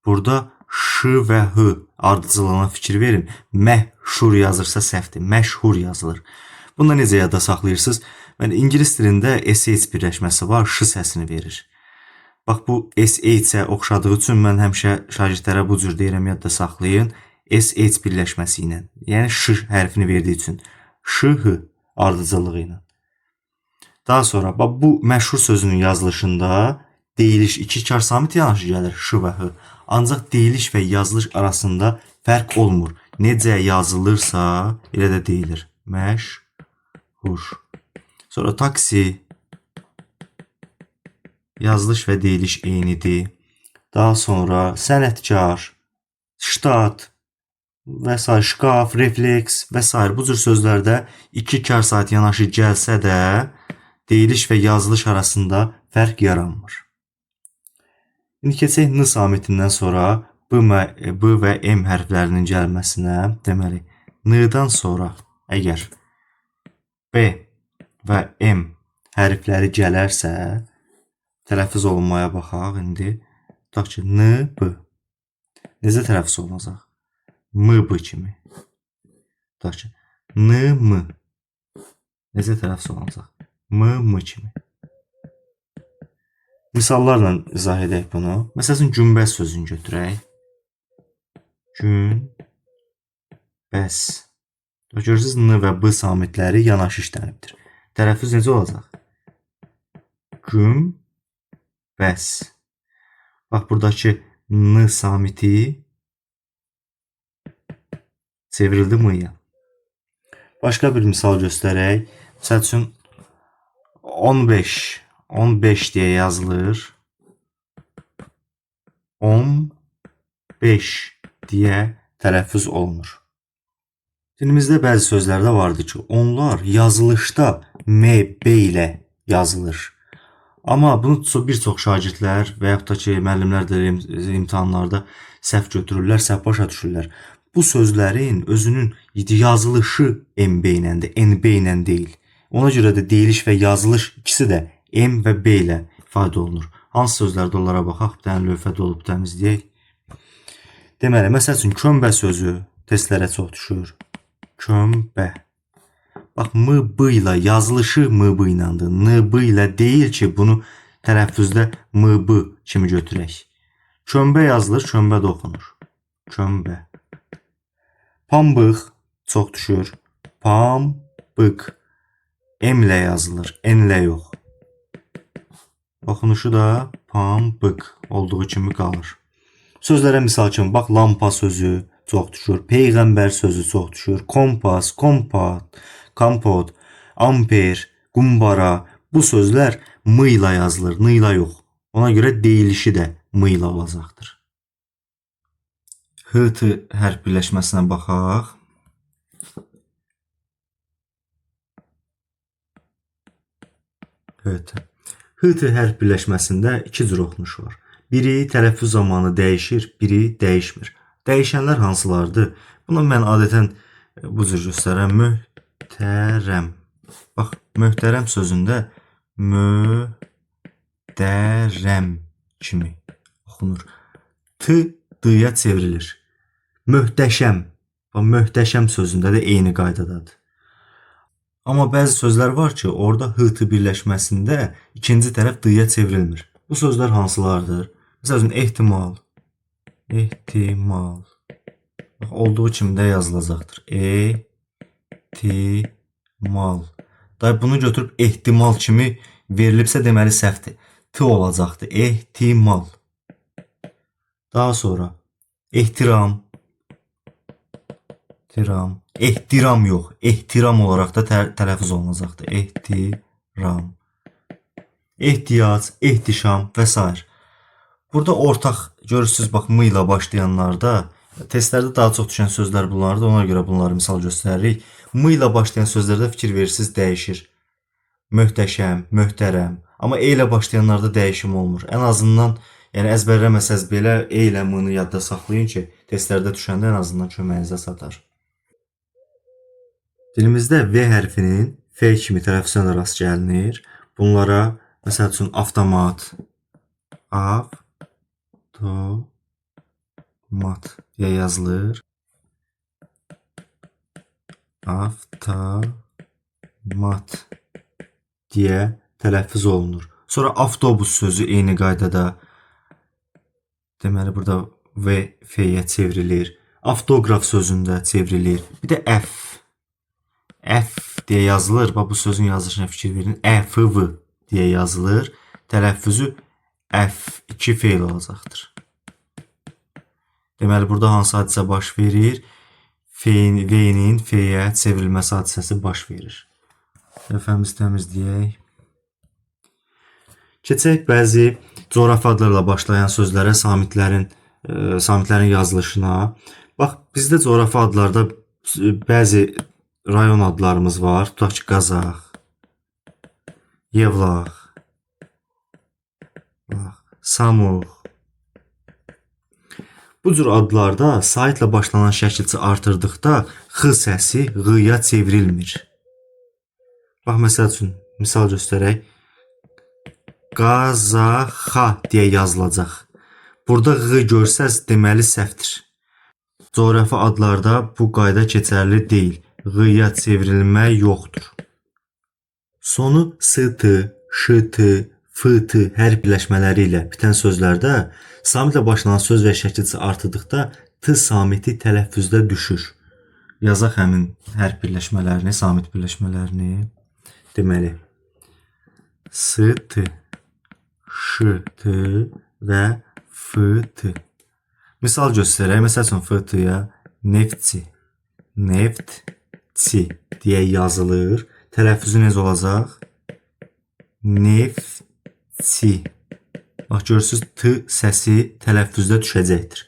Burada ş və h ardıcıllığına fikir verin. Məşhur yazırsa səhvdir. Məşhur yazılır. Bunu necə yadda saxlayırsınız? İngilis dilində SH birləşməsi var, ş səsini verir. Bax, bu SH-ə oxşadığı üçün mən həmişə şagirdlərə bu cür deyirəm, yadda saxlayın. SH birləşməsi ilə, yəni ş hərfini verdiyi üçün. Ş-h ardıcıllığı ilə. Daha sonra, bax, bu məşhur sözünün yazılışında deyiliş, iki kar samit yanaşı gəlir, ş və h. Ancaq deyiliş və yazılış arasında fərq olmur. Necə yazılırsa, elə də deyilir. Məşhur. Sonra taksi, yazılış və deyiliş eynidir. Daha sonra sənətkar, ştat və s. şkaf, refleks və s. Bu cür sözlərdə iki kar saat yanaşı gəlsə də deyiliş və yazılış arasında fərq yaranmır. İndi keçək n samitindən sonra b və m hərflərinin gəlməsinə. Deməli, n-dan sonra əgər b və m hərfləri gələrsə, tələffüz olunmaya baxaq indi. Tutaq ki, n, b. Necə tələffüz olunacaq? M, b kimi. Tutaq ki, n, m. Necə tələffüz olunacaq? M, m kimi. Misallarla izah edək bunu. Məsələn, günbəz sözünü götürək. Günbəz. Görürsünüz, n və b samitləri yanaşı işlənibdir. Tələffüz necə olacaq? Günbəz. Bax, buradakı n samiti çevrildi m-ya. Başqa bir misal göstərək. Məsəl üçün, 15 deyə yazılır. 15 deyə tələffüz olunur. Dilimizdə bəzi sözlərdə vardır ki, onlar yazılışda m, b ilə yazılır. Amma bunu bir çox şagirdlər və yaxud da ki, müəllimlər də imtahanlarda səhv götürürlər, səhv başa düşürlər. Bu sözlərin özünün yazılışı MB iləndir, NB ilə deyil. Ona görə də deyiliş və yazılış ikisi də M və B ilə ifadə olunur. Hansı sözlərdə onlara baxaq, bir dənə lövhədə olub təmizləyək. Deməli, məsəl üçün, kömbə sözü testlərə çox düşür. Kömbə. Bax, M, B ilə yazılışı M, B iləndir. N, B ilə deyil ki, bunu tələffüzdə MB kimi götürək. Kömbə yazılır, kömbə də oxunur. Kömbə. Pambıq çox düşür. Pambıq. M ilə yazılır, N ilə yox. Oxunuşu da pambıq olduğu kimi qalır. Sözlərə misal kimi, bax, lampa sözü çox düşür. Peyğəmbər sözü çox düşür. Kompas, kompat, kompot, amper, qumbara. Bu sözlər M ilə yazılır, N ilə yox. Ona görə deyilişi də M ilə olacaqdır. HT hərf birləşməsinə baxaq. HT hərf birləşməsində iki cür oxunuş var. Biri tələffüz zamanı dəyişir, biri dəyişmir. Dəyişənlər hansılardır? Bunu mən adətən bu cür göstərəm. Möhtərəm. Bax, möhtərəm sözündə möhtərəm kimi oxunur. T D-ya çevrilir. Möhtəşəm. Bax, möhtəşəm sözündə də eyni qaydadadır. Amma bəzi sözlər var ki, orada HT birləşməsində ikinci tərəf D-ya çevrilmir. Bu sözlər hansılardır? Məsəl üçün, ehtimal. Ehtimal. Bax, olduğu kimi də yazılacaqdır. Ehtimal. Bunu götürüb ehtimal kimi verilibsə deməli səhvdir. T olacaqdır. Ehtimal. Daha sonra ehtiram. Ehtiram yox. Ehtiram olaraq da tələffüz olunacaqdır. Ehtiram. Ehtiyac, ehtişam və s. Burada ortaq görürsünüz, bax, M ilə başlayanlarda testlərdə daha çox düşən sözlər bunlardır. Ona görə bunları misal göstəririk. M ilə başlayan sözlərdə fikir verirsiniz, dəyişir. Möhtəşəm, möhtərəm. Amma E ilə başlayanlarda dəyişim olmur. Ən azından, yəni əzbərləməsəz belə E ilə M-ni yadda saxlayın ki, testlərdə düşəndə ən azından köməyinizə çatar. Dilimizdə V hərfinin F kimi tələffüzünə rast gəlinir. Bunlara, məsəl üçün, avtomat, avtomat deyə yazılır. Avtomat deyə tələffüz olunur. Sonra avtobus sözü eyni qaydada. Deməli, burada V, F-yə çevrilir. Avtoqraf sözündə çevrilir. Bir də F. F deyə yazılır. Bax, bu sözün yazılışına fikir verin. F-V deyə yazılır. Tələffüzü F2 feil olacaqdır. Deməli, burada hansı hadisə baş verir? V-nin F-yə çevrilməsi hadisəsi baş verir. Lövhəmizi təmizləyək. Keçək bəzi coğrafi adlarla başlayan sözlərə, samitlərin yazılışına. Bax, bizdə coğrafi adlarda bəzi rayon adlarımız var. Tutaq ki, Qazax, Yevlax, Samux. Bu cür adlarda saitlə başlanan şəkilçi artırdıqda X səsi Q-ya çevrilmir. Bax, məsəl üçün, misal göstərək. Qazaxa deyə yazılacaq. Burada Q görsəz, deməli səhvdir. Coğrafi adlarda bu qayda keçərli deyil. Q-ya çevrilmə yoxdur. Sonu ST, ŞT, FT hərf birləşmələri ilə bitən sözlərdə samitlə başlanan söz və şəkilçi artırdıqda T samiti tələffüzdə düşür. Yazaq həmin hərf birləşmələrini, samit birləşmələrini. Deməli, ST, ŞT və FT. Misal göstərək. Məsəl üçün, FT-yə neftçi, neftçi deyə yazılır. Tələffüzü necə olacaq? Neftçi. Bax, görürsünüz, T səsi tələffüzdə düşəcəkdir.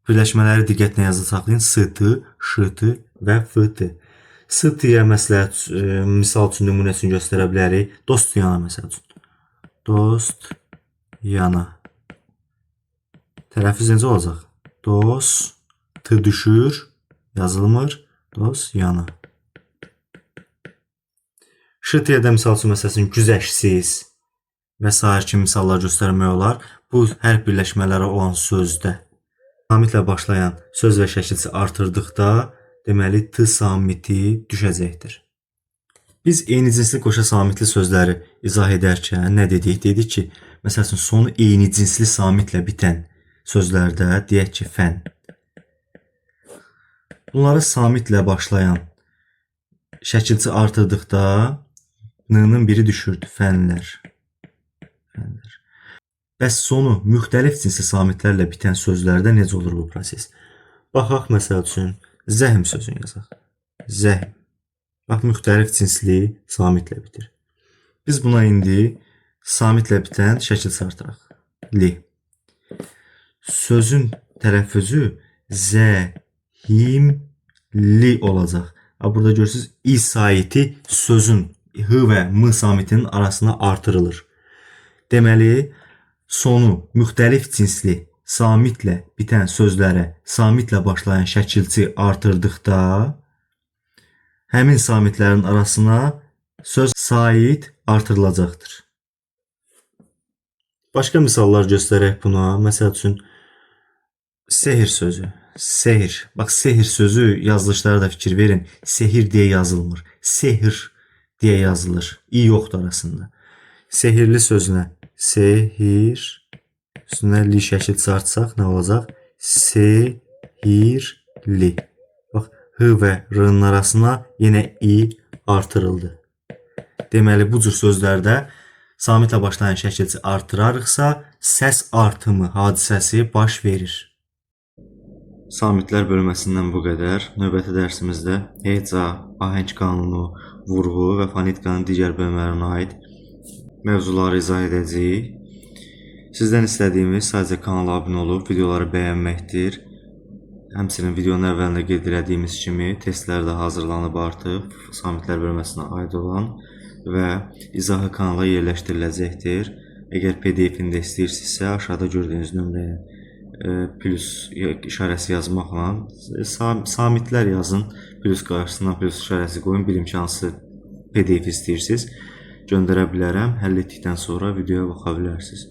Birləşmələri diqqətlə yazı saxlayın. ST, ŞT və FT. ST-yə məsləhət, misal üçün, nümunə üçün göstərə bilərik. Dost yana, məsəl üçün. Dost yana. Tələffüz necə olacaq? Dost, T düşür, yazılmır. Dost yana. ŞT-yə də misal üçün, məsəl üçün, güzəşsiz və s. kimi misallar göstərmək olar. Bu hərf birləşmələri olan sözdə samitlə başlayan söz və şəkilçi artırdıqda deməli T samiti düşəcəkdir. Biz eyni cinsli qoşa samitli sözləri izah edərkən nə dedik? Dedik ki, məsəl üçün sonu eyni cinsli samitlə bitən sözlərdə deyək ki, fən. Bunları samitlə başlayan şəkilçi artırdıqda n-nın biri düşürdü. Fənlər. Fənlər. Bəs sonu müxtəlif cinsli samitlərlə bitən sözlərdə necə olur bu proses? Baxaq, məsəl üçün, zəhm sözünü yazaq. Zəhm. Bax, müxtəlif cinsli samitlə bitir. Biz buna indi samitlə bitən şəkilçi artıraq. Li. Sözün tələffüzü zəhimli olacaq. Burada görürsünüz, i saiti sözün h və m samitinin arasına artırılır. Deməli, sonu müxtəlif cinsli samitlə bitən sözlərə samitlə başlayan şəkilçi artırdıqda həmin samitlərin arasına söz sait artırılacaqdır. Başqa misallar göstərək buna. Məsəl üçün, sehir sözü. Sehir. Bax, sehir sözü yazılışlara da fikir verin. Sehir deyə yazılmır. Sehir deyə yazılır. İ yoxdur arasında. Sehirli sözünə sehir, üstünə li şəkilçi artsaq nə olacaq? Sehirli. Bax, h və r-nın arasına yenə i artırıldı. Deməli, bu cür sözlərdə samitlə başlayan şəkilçi artırarıqsa, səs artımı hadisəsi baş verir. Samitlər bölməsindən bu qədər. Növbəti dərsimizdə heca, ahəng qanunu, vurğu və fonetikanın digər bölmələrinə aid mövzuları izah edəcəyik. Sizdən istədiyimiz sadəcə kanala abunə olub videoları bəyənməkdir. Həmçinin videonun əvvəlində qeyd etdiyimiz kimi testlər də hazırlanıb artıq samitlər bölməsinə aid olan və izahı kanala yerləşdiriləcəkdir. Əgər PDF-ini də istəyirsinizsə, aşağıda gördüyünüz nömrəyə plus işarəsi yazmaqla samitlər yazın, plus qarşısına plus işarəsi qoyun, bilim ki, hansı PDF istəyirsiniz, göndərə bilərəm. Həll etdikdən sonra videoya baxa bilərsiniz.